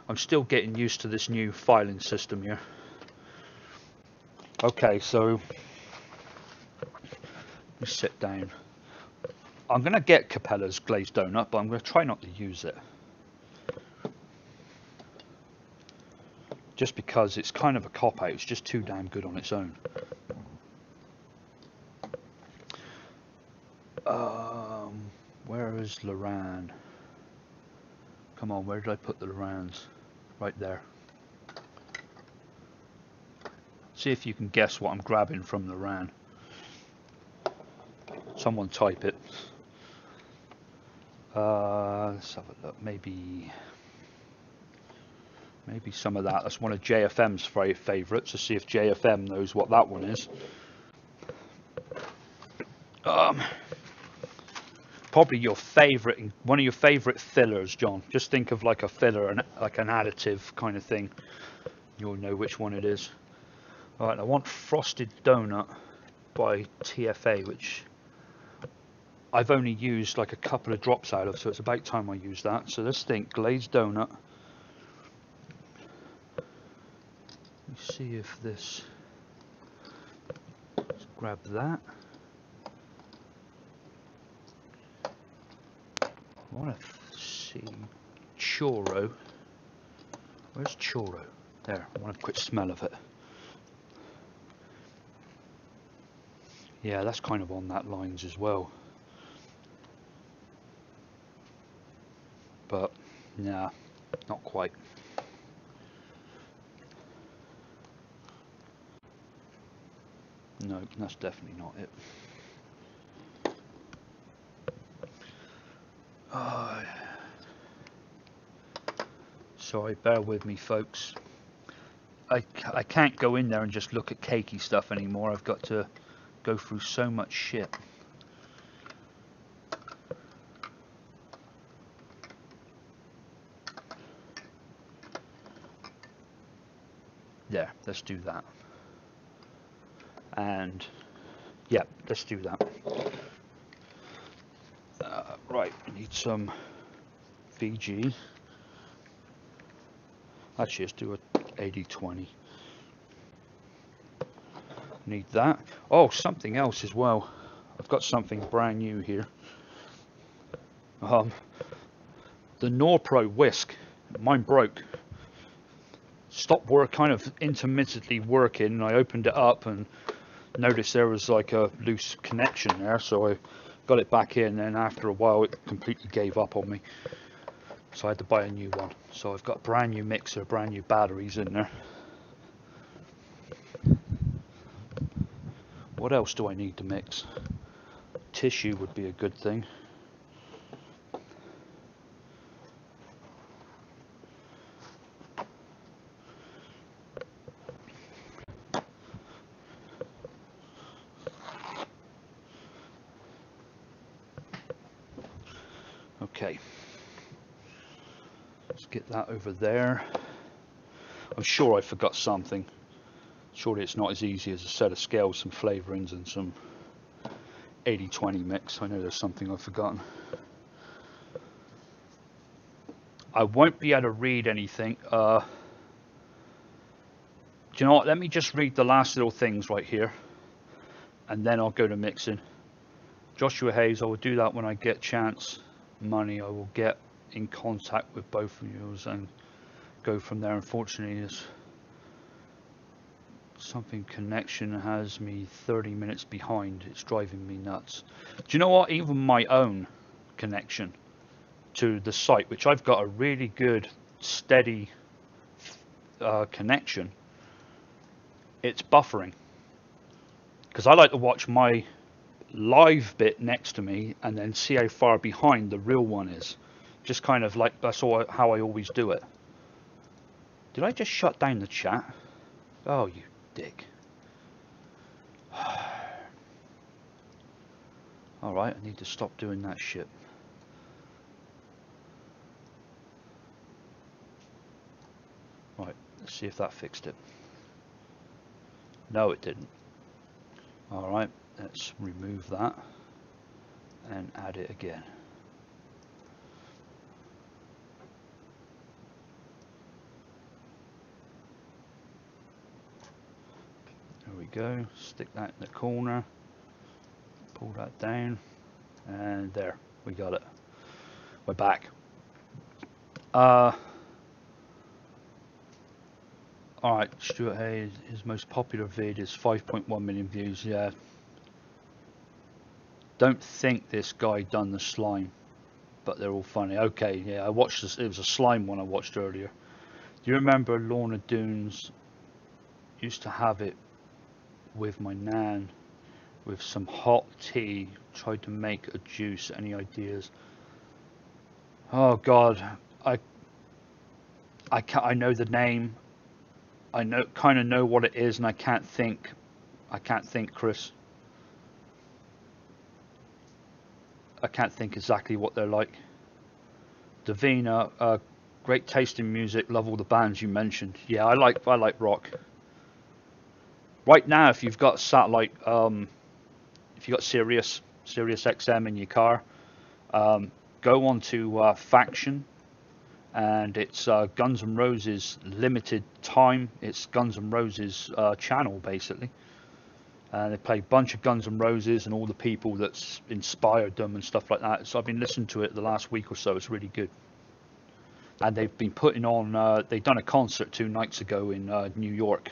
Speaker 1: I'm still getting used to this new filing system here. Okay, so let me sit down. I'm going to get Capella's glazed donut, but I'm going to try not to use it. Just because it's kind of a cop-out. It's just too damn good on its own. Where is Loran? Come on, where did I put the Lorans? Right there. See if you can guess what I'm grabbing from Loran. Someone type it. Let's have a look. Maybe some of that. That's one of JFM's favourites. To see if JFM knows what that one is. Probably your favourite, one of your favourite fillers, John. Just think of like a filler, like an additive kind of thing. You'll know which one it is. Alright, I want Frosted Donut by TFA, which I've only used like a couple of drops out of, so it's about time I use that. So let's think, glazed donut. Let me see if this, let's grab that. I want to see churro. Where's churro? There, I want a quick smell of it. Yeah, that's kind of on that lines as well. But, nah, not quite. No, that's definitely not it. Sorry, bear with me, folks. I can't go in there and just look at cakey stuff anymore. I've got to go through so much shit. There, let's do that. And yeah, let's do that. Right, I need some VG. Actually, let's do a 80-20. Need that. Oh, something else as well. I've got something brand new here. The Norpro whisk. Mine broke. stopped work, kind of intermittently working, and I opened it up and noticed there was like a loose connection there, so I got it back in, and after a while it completely gave up on me, so I had to buy a new one. So I've got a brand new mixer, brand new batteries in there. What else do I need to mix? Tissue would be a good thing. Okay, let's get that over there. I'm sure I forgot something. Surely it's not as easy as a set of scales, some flavorings, and some 80-20 mix. I know there's something I've forgotten. I won't be able to read anything. Do you know what? Let me just read the last little things right here, and then I'll go to mixing. Joshua Hayes, I will do that when I get chance. Money, I will get in contact with both of you and go from there. Unfortunately, it's something connection has me 30 minutes behind. It's driving me nuts. Do you know what? Even my own connection to the site, which I've got a really good steady connection, it's buffering, because I like to watch my live bit next to me and then see how far behind the real one is. Just kind of like, that's how I always do it. Did I just shut down the chat? Oh, you dick. Alright, I need to stop doing that shit. Right, let's see if that fixed it. No, it didn't. Alright, let's remove that and add it again. There we go. Stick that in the corner. Pull that down. And there, we got it. We're back. Alright, Stuart Hayes, his most popular vid is 5.1 million views. Yeah. Don't think this guy done the slime, but they're all funny. Okay, yeah, I watched this. It was a slime one I watched earlier. Do you remember Lorna Doones? Used to have it with my nan with some hot tea. Tried to make a juice. Any ideas? Oh God, I know the name. I kind of know what it is, and I can't think, Chris. I can't think exactly what they're like. Davina, great taste in music. Love all the bands you mentioned. Yeah, I like rock. Right now, if you've got satellite, if you got Sirius XM in your car, go on to Faction, and it's Guns N' Roses limited time. It's Guns N' Roses channel basically. They play a bunch of Guns N' Roses and all the people that's inspired them and stuff like that. So I've been listening to it the last week or so. It's really good. And they've been putting on, they've done a concert 2 nights ago in New York.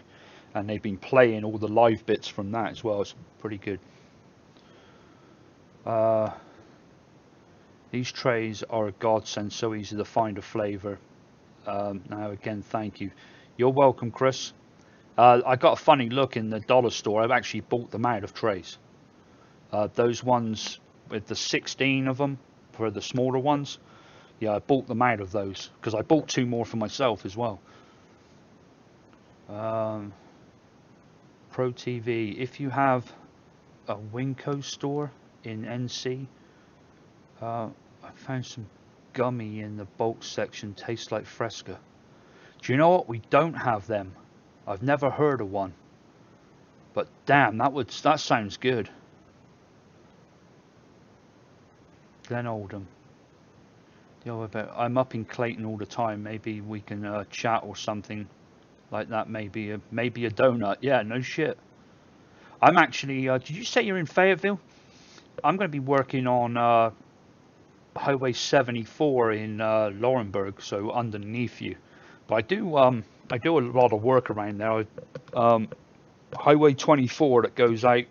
Speaker 1: And they've been playing all the live bits from that as well. It's pretty good. These trays are a godsend, so easy to find a flavour. Now again, thank you. You're welcome, Chris. I got a funny look in the dollar store. I've actually bought them out of trays. Those ones with the 16 of them for the smaller ones. Yeah, I bought them out of those because I bought 2 more for myself as well. Pro TV. If you have a Winco store in NC, I found some gummy in the bulk section. Tastes like Fresca. Do you know what? We don't have them. I've never heard of one, but damn, that sounds good. Glen Oldham. I'm up in Clayton all the time. Maybe we can chat or something like that. Maybe a donut. Yeah, no shit. I'm actually. Did you say you're in Fayetteville? I'm going to be working on Highway 74 in Laurinburg, so underneath you. But I do. I do a lot of work around there. Highway 24 that goes out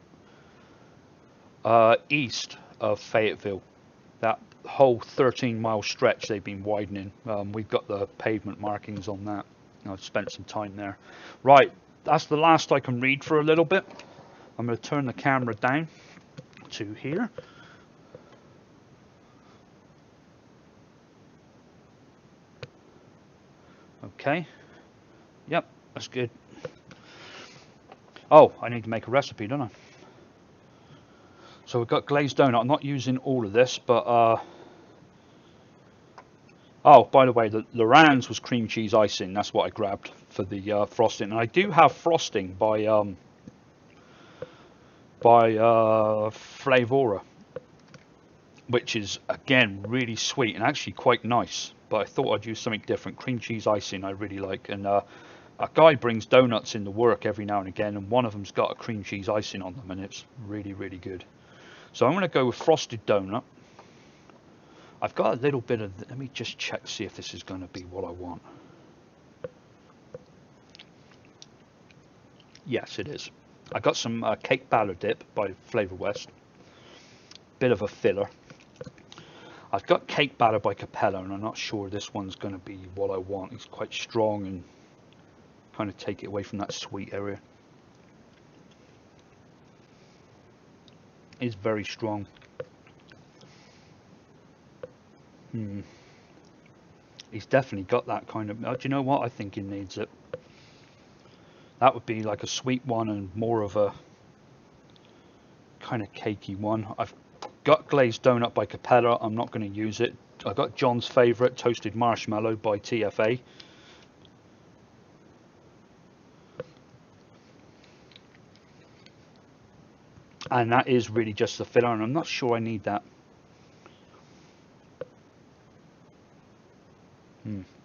Speaker 1: east of Fayetteville. That whole 13-mile stretch they've been widening. We've got the pavement markings on that. I've spent some time there. Right, that's the last I can read for a little bit. I'm going to turn the camera down to here. Okay. Yep, that's good. Oh, I need to make a recipe, don't I? So we've got glazed donut. I'm not using all of this, but oh, by the way, the Lorenz was cream cheese icing. That's what I grabbed for the frosting. And I do have frosting by Flavora, which is again really sweet and actually quite nice. But I thought I'd use something different. Cream cheese icing I really like, and a guy brings donuts into work every now and again, and one of them's got a cream cheese icing on them, and it's really, really good. So I'm going to go with frosted donut. I've got a little bit of, let me just check, see if this is going to be what I want. Yes, it is. I got some cake batter dip by Flavor West. Bit of a filler. I've got cake batter by Capella, and I'm not sure this one's going to be what I want. It's quite strong and kind of take it away from that sweet area. It's very strong. He's definitely got that kind of, do you know what? I think he needs it. That would be like a sweet one and more of a kind of cakey one. I've got glazed donut by Capella. I'm not going to use it. I've got John's favorite toasted marshmallow by TFA. And that is really just the filler, and I'm not sure I need that.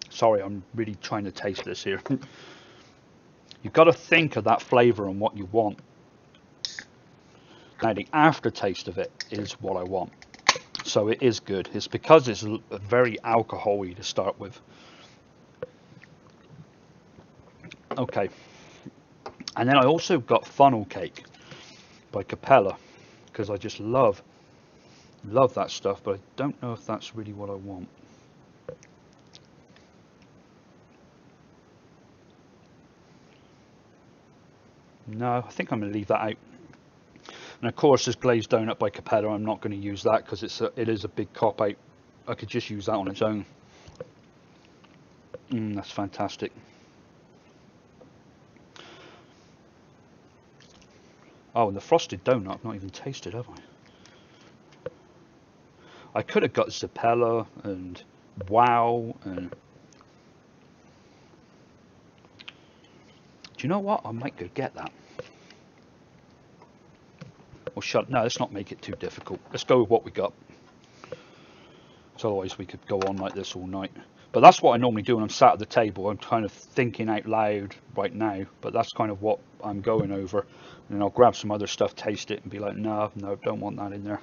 Speaker 1: Sorry, I'm really trying to taste this here. You've got to think of that flavour and what you want. Now the aftertaste of it is what I want. So it is good. It's because it's very alcohol-y to start with. Okay. And then I also got funnel cake by Capella, because I just love that stuff, but I don't know if that's really what I want. No, I think I'm going to leave that out. And of course, this glazed donut by Capella, I'm not going to use that because it is a big cop out. I could just use that on its own. That's fantastic. Oh, and the frosted donut I've not even tasted, have I? I could have got Zappella and Wow and... Do you know what? I might go get that. Or no, let's not make it too difficult. Let's go with what we got. So otherwise we could go on like this all night. But that's what I normally do when I'm sat at the table. I'm kind of thinking out loud right now, but that's kind of what I'm going over. And then I'll grab some other stuff, taste it, and be like, no, don't want that in there.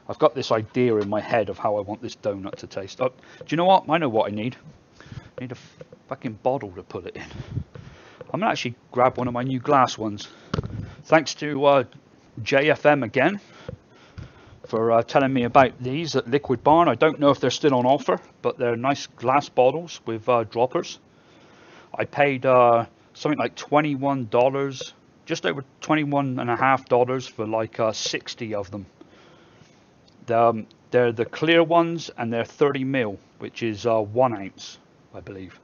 Speaker 1: I've got this idea in my head of how I want this donut to taste. Oh, do you know what? I know what I need. I need a fucking bottle to put it in. I'm going to actually grab one of my new glass ones. Thanks to JFM again for telling me about these at Liquid Barn. I don't know if they're still on offer, but they're nice glass bottles with droppers. I paid something like $21, just over $21.50 for like 60 of them. They're the clear ones, and they're 30 ml, which is 1 ounce, I believe.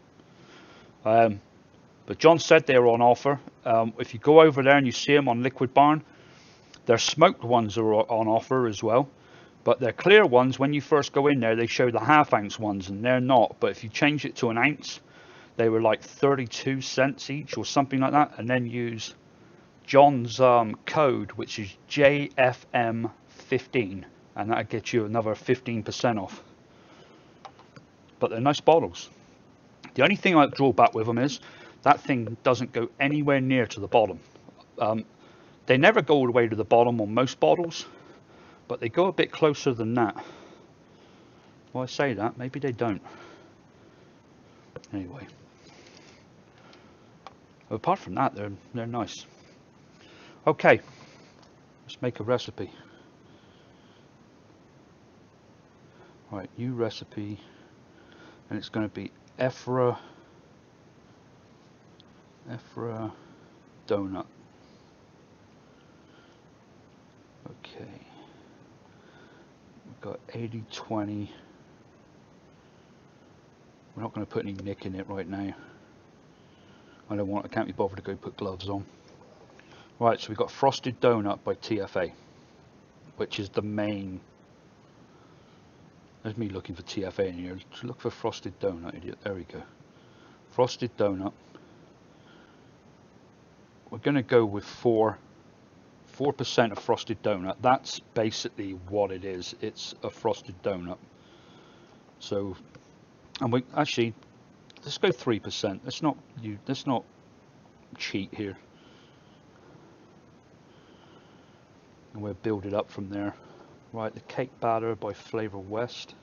Speaker 1: But John said they were on offer. If you go over there and you see them on Liquid Barn, their smoked ones are on offer as well. But their clear ones, when you first go in there, they show the half-ounce ones, and they're not. But if you change it to 1 ounce, they were like 32 cents each or something like that. And then use John's code, which is JFM15. And that'll get you another 15% off. But they're nice bottles. The only thing I draw back with them is that thing doesn't go anywhere near to the bottom. They never go all the way to the bottom on most bottles, but they go a bit closer than that. Well, I say that, maybe they don't. Anyway. Apart from that, they're nice. Okay, let's make a recipe. Right, new recipe, and it's going to be Efra donut. Okay, we've got 80-20. We're not going to put any nick in it right now. I can't be bothered to go put gloves on. Right, so we've got Frosted Donut by TFA, which is the main. There's me looking for TFA in here. Look for Frosted Donut, idiot. There we go. Frosted Donut. We're going to go with 4% of Frosted Donut. That's basically what it is. It's a Frosted Donut. So, and we actually, let's go 3%. Let's not cheat here. And we'll build it up from there. Right, the cake batter by Flavor West,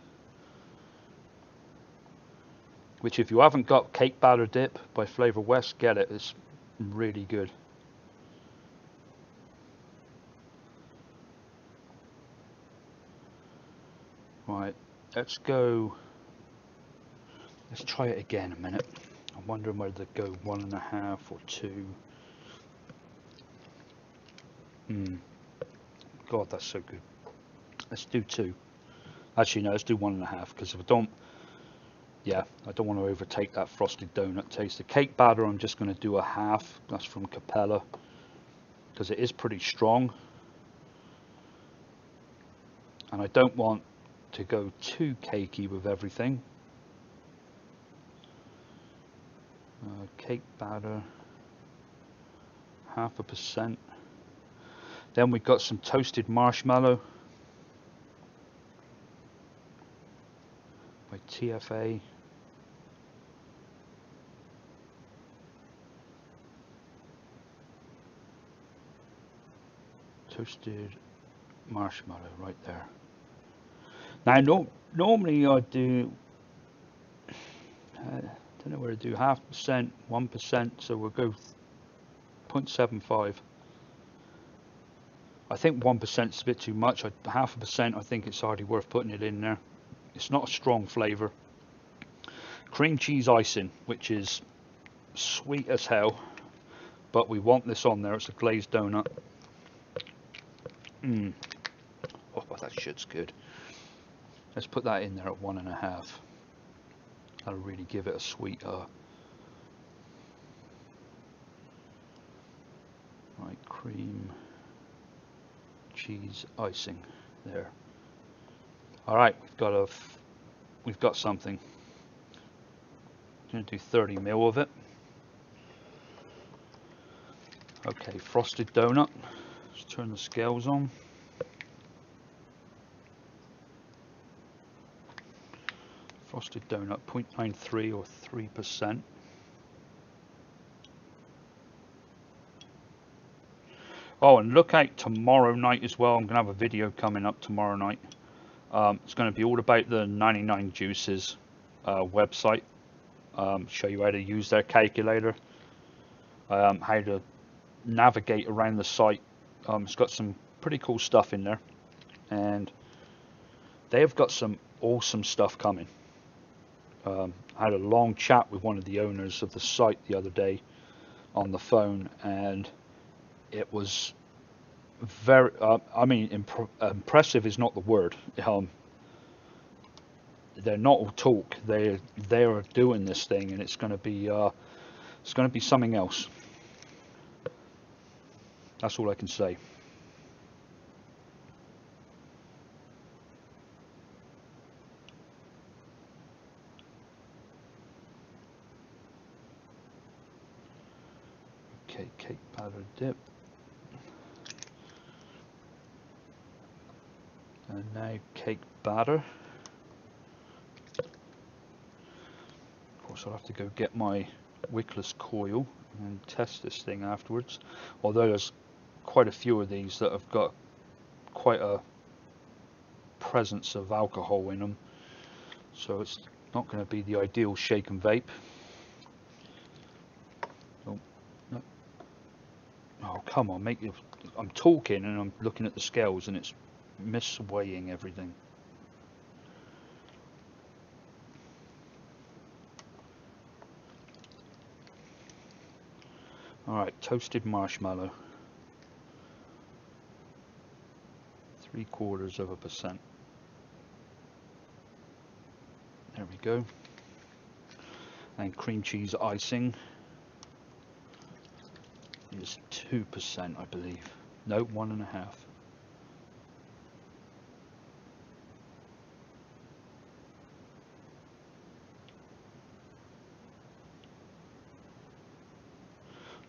Speaker 1: which if you haven't got cake batter dip by Flavor West, get it. It's really good. Right, let's try it again a minute. I'm wondering whether to go 1.5 or 2. God, that's so good. Let's do 2. Actually, no, let's do 1.5, because if I don't want to overtake that Frosted Donut taste. The cake batter, I'm just going to do 1/2. That's from Capella, because it is pretty strong. And I don't want to go too cakey with everything. Cake batter, 0.5%. Then we've got some toasted marshmallow by TFA. Toasted marshmallow right there. Now, normally I do, I don't know where to do 0.5%, 1%, so we'll go 0.75. I think 1% is a bit too much. 0.5%, I think it's hardly worth putting it in there. It's not a strong flavour. Cream cheese icing, which is sweet as hell, but we want this on there. It's a glazed donut. Oh, that shit's good. Let's put that in there at 1.5. That'll really give it a sweet. Right, cream cheese icing there. All right, we've got something. I'm going to do 30 ml of it. Okay, Frosted Donut. Let's turn the scales on. Frosted Donut, 0.93 or 3%. Oh, and look out tomorrow night as well. I'm going to have a video coming up tomorrow night. It's going to be all about the 99 Juices website. Show you how to use their calculator, how to navigate around the site. It's got some pretty cool stuff in there, and they have got some awesome stuff coming. I had a long chat with one of the owners of the site the other day on the phone, and it was very, I mean, impressive is not the word. They're not all talk. They are doing this thing, and it's going to be something else. That's all I can say. Okay, cake batter dip. And now cake batter. Of course, I'll have to go get my wickless coil and test this thing afterwards. Although there's quite a few of these that have got quite a presence of alcohol in them, so it's not going to be the ideal shake and vape. Oh, come on, make you. I'm talking and I'm looking at the scales and it's misweighing everything. Alright, toasted marshmallow. 0.75%. There we go. And cream cheese icing is 2%, I believe. No, 1.5.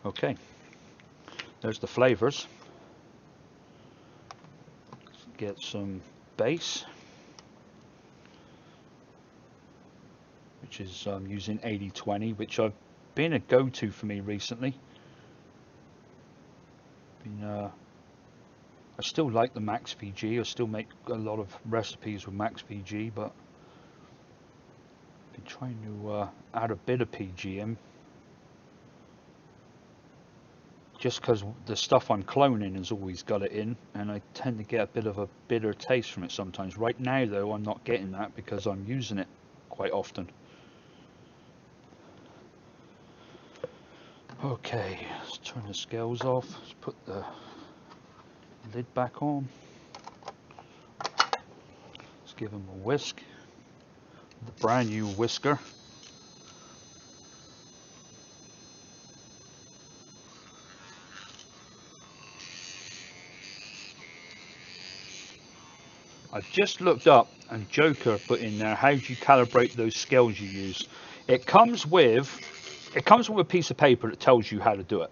Speaker 1: Okay, there's the flavors. Let's get some base, which is using 80/20, which I've been a go-to for me recently. I still like the Max PG. I still make a lot of recipes with Max PG, but I've been trying to add a bit of PG in, just because the stuff I'm cloning has always got it in, and I tend to get a bit of a bitter taste from it sometimes. Right now though, I'm not getting that because I'm using it quite often. Okay, let's turn the scales off. Let's put the lid back on. Let's give them a whisk. The brand new whisker. I've just looked up, and Joker put in there, how do you calibrate those scales you use? It comes with a piece of paper that tells you how to do it,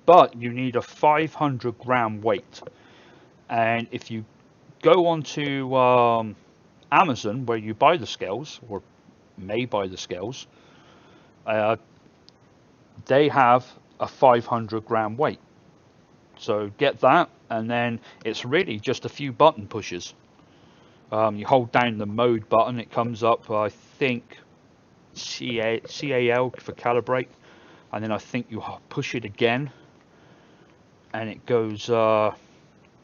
Speaker 1: but you need a 500 gram weight. And if you go onto Amazon, where you buy the scales, or may buy the scales, they have a 500 gram weight. So get that, and then it's really just a few button pushes. You hold down the mode button, it comes up, I think, CAL for calibrate, and then I think you push it again, and it goes,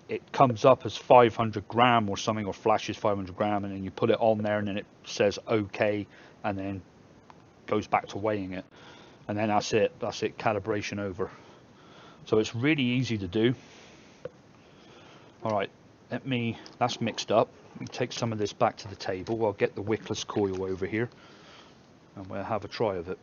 Speaker 1: it comes up as 500 gram or something, or flashes 500 gram, and then you put it on there, and then it says OK, and then goes back to weighing it, and then that's it, calibration over. So it's really easy to do. Alright, that's mixed up. Let me take some of this back to the table. I'll get the wickless coil over here and we'll have a try of it.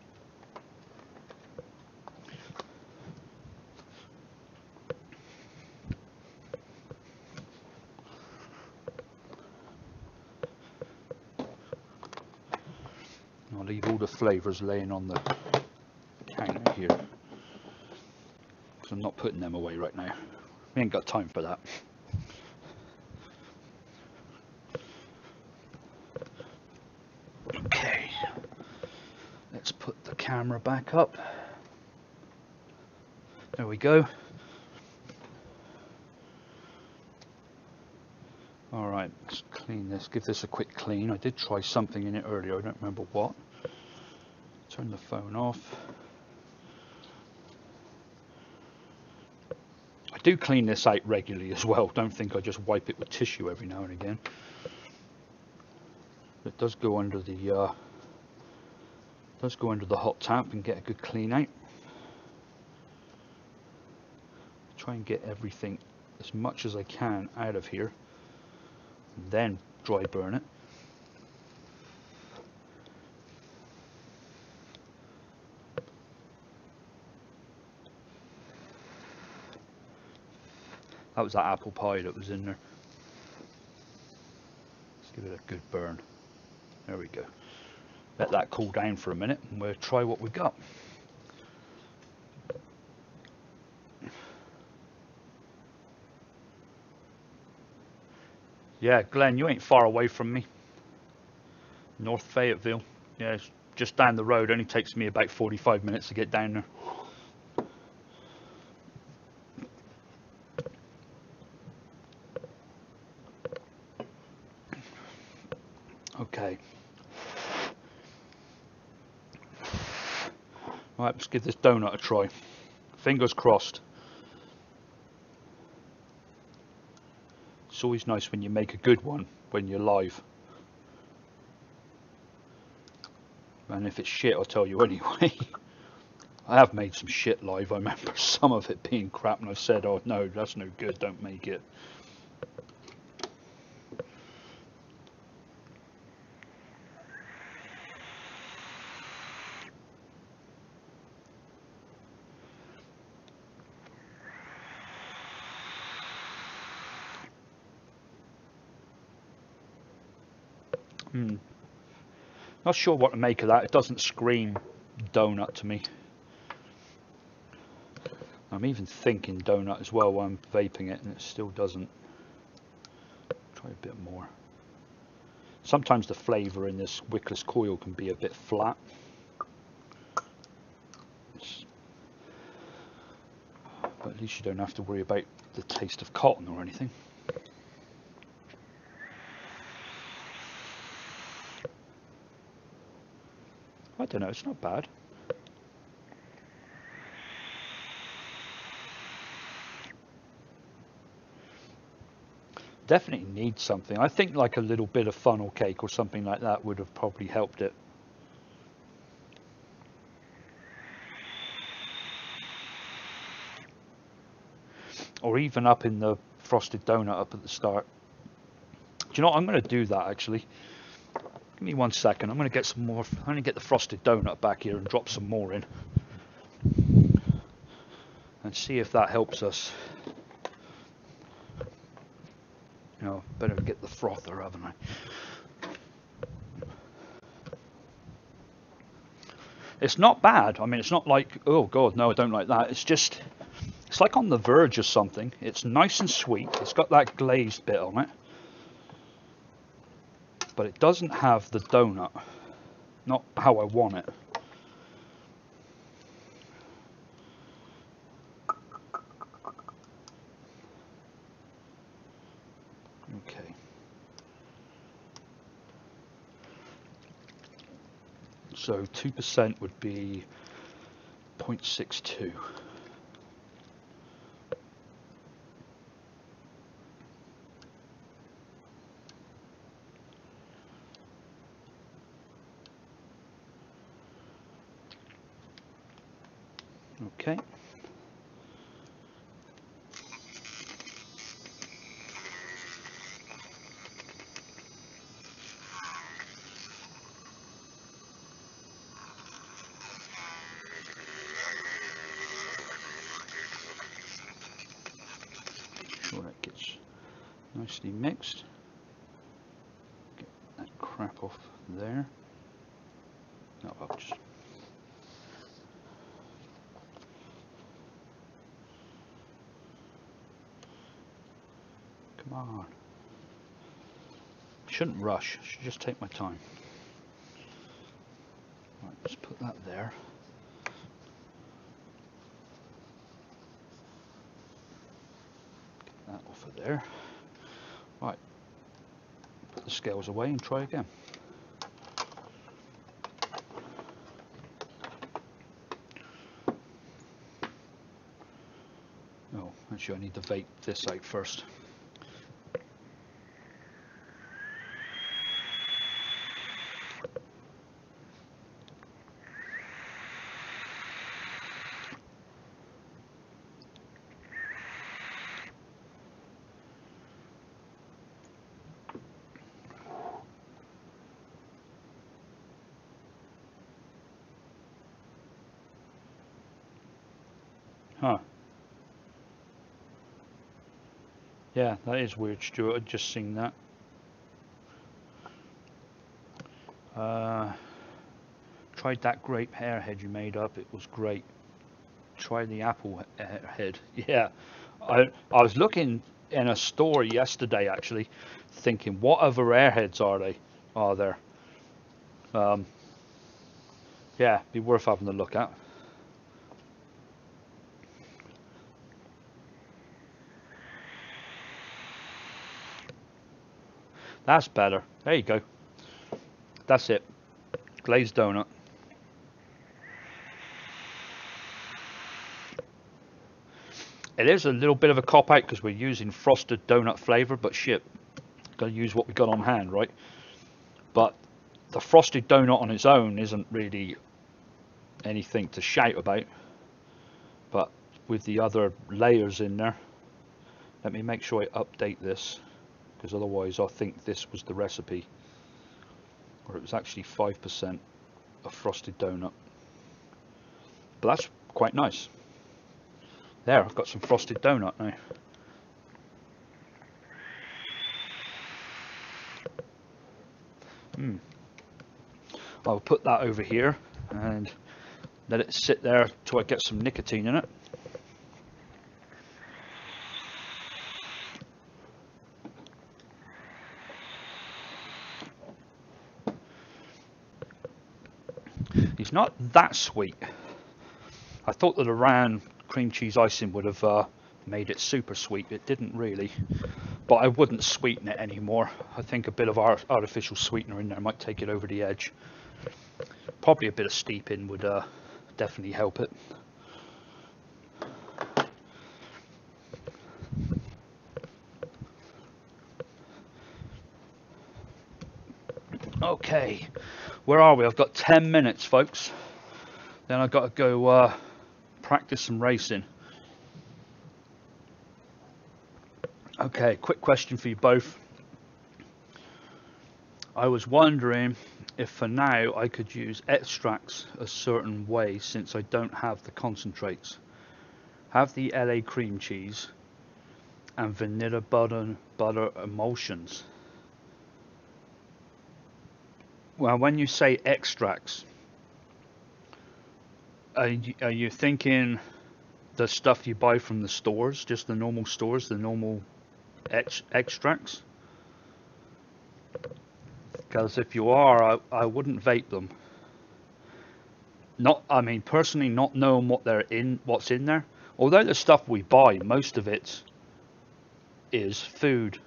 Speaker 1: I'll leave all the flavours laying on the counter here, because I'm not putting them away right now. We ain't got time for that. Okay, let's put the camera back up. There we go. Alright, let's clean this, give this a quick clean. I did try something in it earlier, I don't remember what. Turn the phone off. I do clean this out regularly as well. Don't think I just wipe it with tissue every now and again. It does go under the hot tap and get a good clean out. Try and get everything as much as I can out of here, and then dry burn it. That was that apple pie that was in there. Let's give it a good burn. There we go. Let that cool down for a minute and we'll try what we've got. Yeah, Glenn, you ain't far away from me. North Fayetteville. Yeah, it's just down the road. Only takes me about 45 minutes to get down there. Okay. Right, let's give this donut a try. Fingers crossed. It's always nice when you make a good one when you're live. And if it's shit, I'll tell you anyway. I have made some shit live. I remember some of it being crap, and I said, "Oh no, that's no good. Don't make it." Not sure what to make of that. It doesn't scream donut to me. I'm even thinking donut as well while I'm vaping it, and it still doesn't. Try a bit more. Sometimes the flavour in this wickless coil can be a bit flat. But at least you don't have to worry about the taste of cotton or anything. I don't know, it's not bad. Definitely needs something. I think like a little bit of funnel cake or something like that would have probably helped it. Or even up in the frosted donut up at the start. Do you know what? I'm going to do that actually. Give me 1 second. I'm going to get some more. I'm going to get the frosted donut back here and drop some more in. And see if that helps us. Oh, better get the frother, haven't I? It's not bad. I mean, it's not like, oh god, no, I don't like that. It's just, it's like on the verge of something. It's nice and sweet. It's got that glazed bit on it. But it doesn't have the donut. Not how I want it. Okay. So 2% would be 0.62. Okay. Sure that gets nicely mixed. Get that crap off there. No, I'll just come on. Shouldn't rush. Should just take my time. Right, let's put that there. Get that off of there. Right. Put the scales away and try again. Oh, actually I need to vape this out first. Huh. Yeah, that is weird, Stuart. I'd just seen that. Tried that grape airhead you made up. It was great. Try the apple airhead. Yeah. I was looking in a store yesterday actually, thinking what other airheads are there? Yeah, be worth having a look at. That's better. There you go. That's it. Glazed donut. It is a little bit of a cop-out because we're using frosted donut flavour, but shit, gotta use what we got on hand, right? But the frosted donut on its own isn't really anything to shout about. But with the other layers in there, let me make sure I update this, because otherwise I'll think this was the recipe, or it was actually 5% of frosted donut. But that's quite nice. There, I've got some frosted donut now. I'll put that over here and let it sit there till I get some nicotine in it. It's not that sweet. I thought the Loran cream cheese icing would have made it super sweet. It didn't really, but I wouldn't sweeten it anymore. I think a bit of artificial sweetener in there might take it over the edge. Probably a bit of steeping would definitely help it. Okay, where are we? I've got 10 minutes, folks. Then I've got to go practice some racing. Okay, quick question for you both. I was wondering if for now I could use extracts a certain way since I don't have the concentrates. Have the LA cream cheese and vanilla butter emulsions. Well, when you say extracts, are you thinking the stuff you buy from the stores, just the normal stores, the normal extracts? Because if you are, I wouldn't vape them. I mean, personally, not knowing what's in there. Although the stuff we buy, most of it is food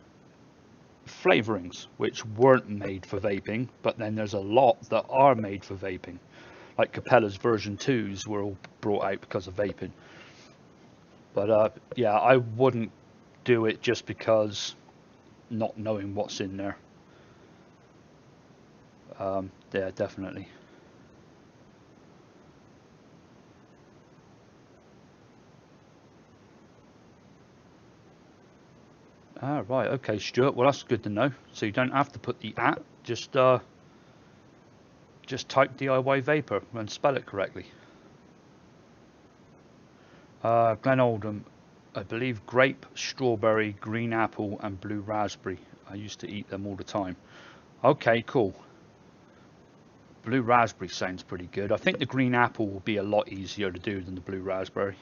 Speaker 1: flavorings, which weren't made for vaping, but then there's a lot that are made for vaping. Like Capella's version 2s were all brought out because of vaping. But yeah, I wouldn't do it just because not knowing what's in there. Yeah, definitely. Ah, right, okay, Stuart. Well, that's good to know. So you don't have to put the @ just type DIY vapor and spell it correctly. Glen Oldham, I believe grape, strawberry, green apple, and blue raspberry. I used to eat them all the time. Okay, cool. Blue raspberry sounds pretty good. I think the green apple will be a lot easier to do than the blue raspberry.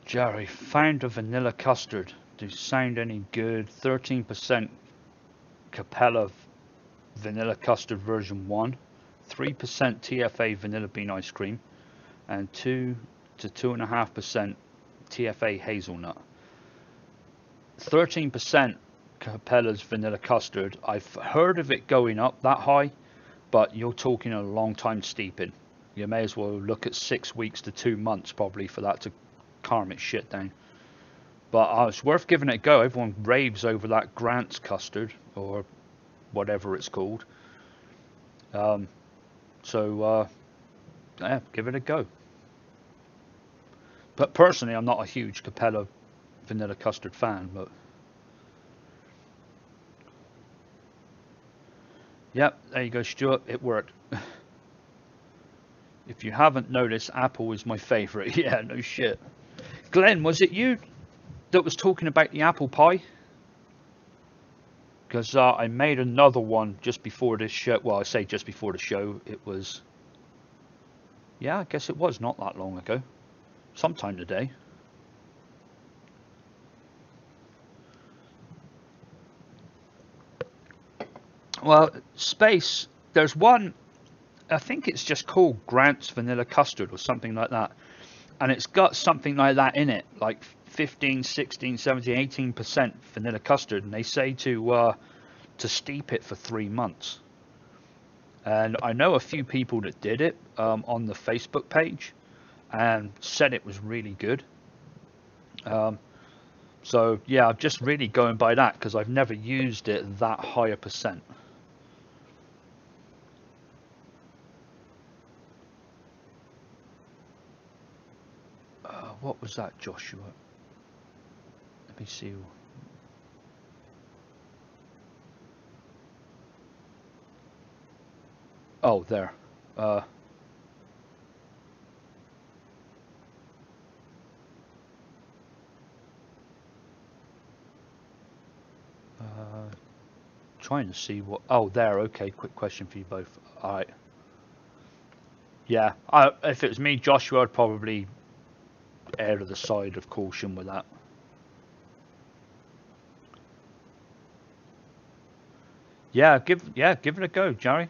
Speaker 1: Jerry, found a vanilla custard. Do sound any good? 13% Capella vanilla custard version 1, 3% TFA vanilla bean ice cream, and 2 to 2.5% TFA hazelnut. 13% Capella's vanilla custard. I've heard of it going up that high, but you're talking a long time steeping. You may as well look at 6 weeks to 2 months probably for that to calm its shit down. But it's worth giving it a go. Everyone raves over that Grant's custard, or whatever it's called. So yeah, give it a go. But personally, I'm not a huge Capella vanilla custard fan, but yep, there you go, Stuart. It worked. If you haven't noticed, apple is my favorite. Yeah, no shit. Glenn, was it you that was talking about the apple pie? Because I made another one just before this show. Well, I say just before the show. It was, yeah, I guess it was not that long ago. Sometime today. Well, Space, there's one, I think it's just called Grant's Vanilla Custard or something like that. And it's got something like that in it, like 15, 16, 17, 18% vanilla custard. And they say to steep it for 3 months. And I know a few people that did it on the Facebook page and said it was really good. Um, so yeah, I'm just really going by that because I've never used it that high a percent. What was that, Joshua? Let me see. Oh, there. Uh, uh, Trying to see what. Oh, there. Okay, quick question for you both. All right. Yeah. If it was me, Joshua, I'd probably err to the side of caution with that. Yeah, give it a go, Jerry.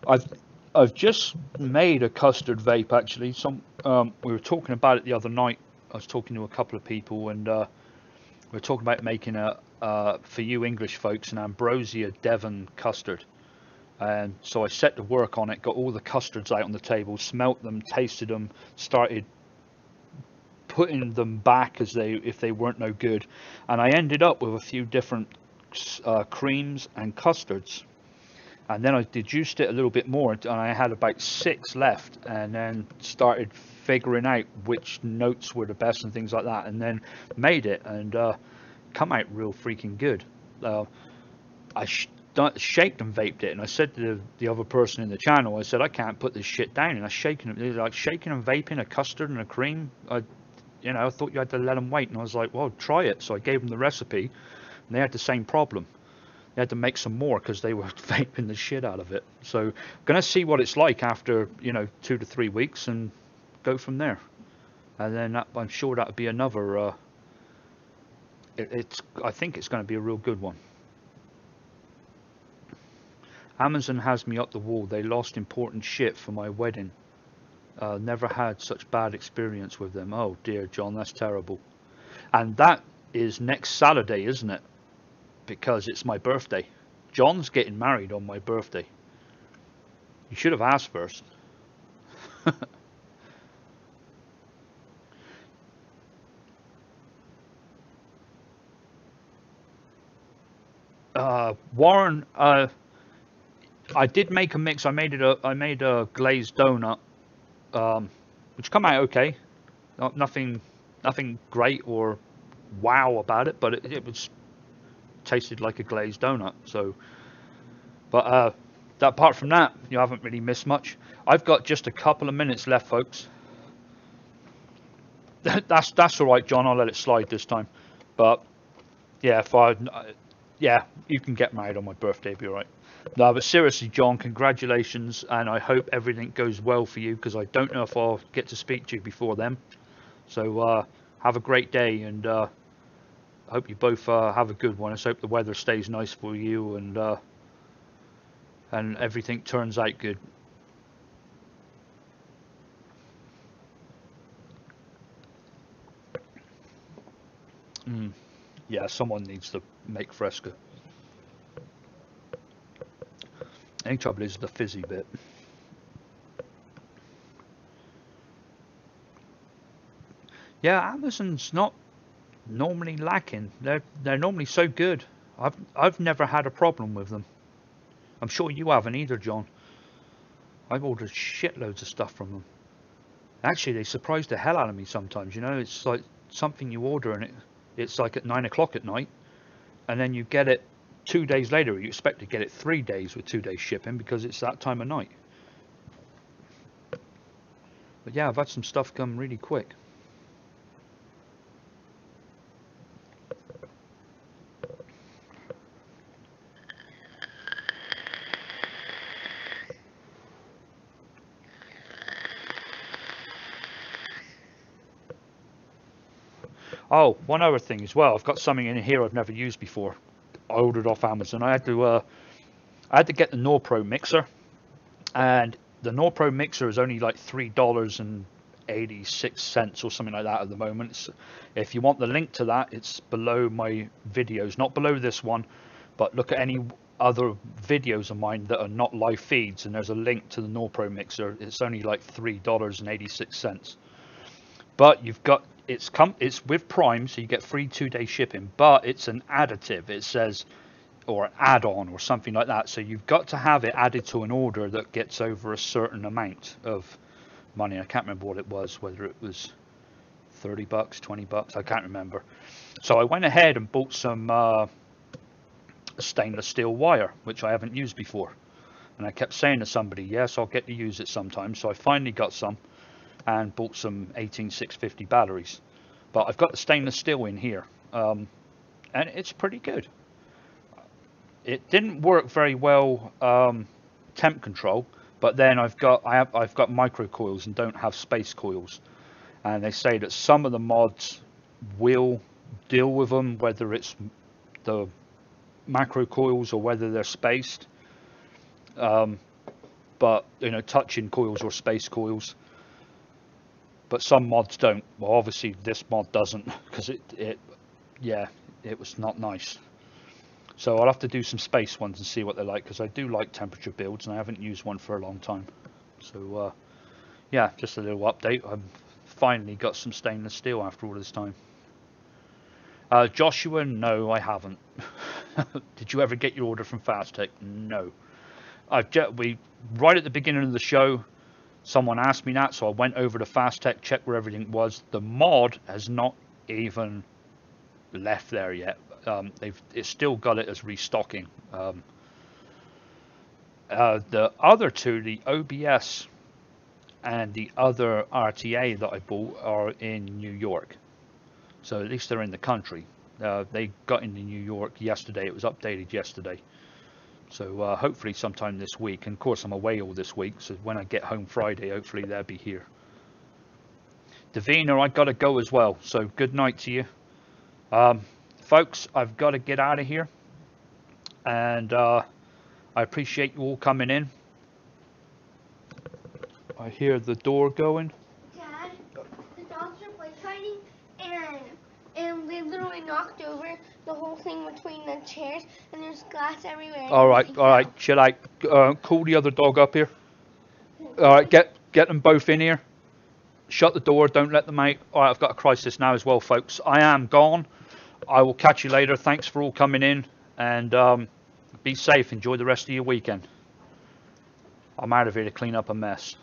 Speaker 1: I've I've just made a custard vape actually. We were talking about it the other night. I was talking to a couple of people, and we were talking about making a for you English folks an Ambrosia Devon custard. And so I set to work on it, got all the custards out on the table, smelt them, tasted them, started putting them back as they if they weren't no good, and I ended up with a few different creams and custards. And then I deduced it a little bit more, and I had about 6 left, and then started figuring out which notes were the best and things like that, and then made it, and come out real freaking good. Uh, I shaked and vaped it, and I said to the other person in the channel, I said, I can't put this shit down, and I shaking it, like shaking and vaping a custard and a cream. I thought you had to let them wait, and I was like, well, try it. So I gave them the recipe, and they had the same problem. They had to make some more because they were vaping the shit out of it. So gonna see what it's like after 2 to 3 weeks and go from there. And then I'm sure that'll be another. I think it's going to be a real good one. Amazon has me up the wall. They lost important shit for my wedding. Never had such bad experience with them. Oh dear, John, that's terrible. And that is next Saturday, isn't it? Because it's my birthday. John's getting married on my birthday. You should have asked first. Warren, I did make a mix. I made a glazed donut, which come out okay. Nothing, nothing great or wow about it, but it was tasted like a glazed donut. So, but apart from that, you haven't really missed much. I've got just a couple of minutes left, folks. That's all right, John. I'll let it slide this time. But yeah, yeah, you can get married on my birthday. It'll be all right. No, but seriously, John, congratulations, and I hope everything goes well for you because I don't know if I'll get to speak to you before then. So have a great day, and I hope you both have a good one. I hope the weather stays nice for you, and everything turns out good. Yeah, someone needs to make Fresca. Any trouble is the fizzy bit. Yeah, Amazon's not normally lacking. They're normally so good. I've never had a problem with them. I'm sure you haven't either, John. I've ordered shitloads of stuff from them. Actually, they surprise the hell out of me sometimes. It's like something you order and it's like at 9 o'clock at night, and then you get it 2 days later. You expect to get it 3 days with 2 days shipping because it's that time of night. But yeah, I've had some stuff come really quick. Oh, one other thing as well. I've got something in here I've never used before. I ordered off Amazon. I had to get the Norpro mixer, and the Norpro mixer is only like $3.86 or something like that at the moment. If you want the link to that, it's below my videos, not below this one, but look at any other videos of mine that are not live feeds, and there's a link to the Norpro mixer. It's only like $3.86. But you've got it's with Prime, so you get free 2-day shipping. But it's an additive. It says, or add-on or something like that. So you've got to have it added to an order that gets over a certain amount of money. I can't remember what it was, whether it was $30, $20, I can't remember. So I went ahead and bought some stainless steel wire, which I haven't used before. And I kept saying to somebody, yes, I'll get to use it sometime. So I finally got some and bought some 18650 batteries. But I've got the stainless steel in here, and it's pretty good. It didn't work very well temp control, but then I've got micro coils and don't have space coils, and they say that some of the mods will deal with them, whether it's the macro coils or whether they're spaced. But you know, touching coils or space coils. But some mods don't. Well, obviously this mod doesn't, because it was not nice. So I'll have to do some space ones and see what they're like, because I do like temperature builds and I haven't used one for a long time. So yeah, just a little update. I've finally got some stainless steel after all this time. Joshua, no, I haven't. Did you ever get your order from Fastech? No. Right at the beginning of the show, someone asked me that, so I went over to Fastech, checked where everything was. The mod has not even left there yet. It's still got it as restocking. The other two, the OBS and the other RTA that I bought, are in New York. So at least they're in the country. They got into New York yesterday. It was updated yesterday. So hopefully sometime this week. And of course I'm away all this week, so when I get home Friday, hopefully they'll be here. Davina, I gotta go as well. So good night to you. Folks, I've got to get out of here. And I appreciate you all coming in. I hear the door going.
Speaker 2: Dad, the dogs are play fighting, and they literally knocked over the whole thing between the chairs, and there's glass everywhere.
Speaker 1: All right, chill out. Call the other dog up here. All right, get them both in here. Shut the door, don't let them out. All right, I've got a crisis now as well, folks. I am gone. I will catch you later. Thanks for all coming in, and be safe. Enjoy the rest of your weekend. I'm out of here to clean up a mess.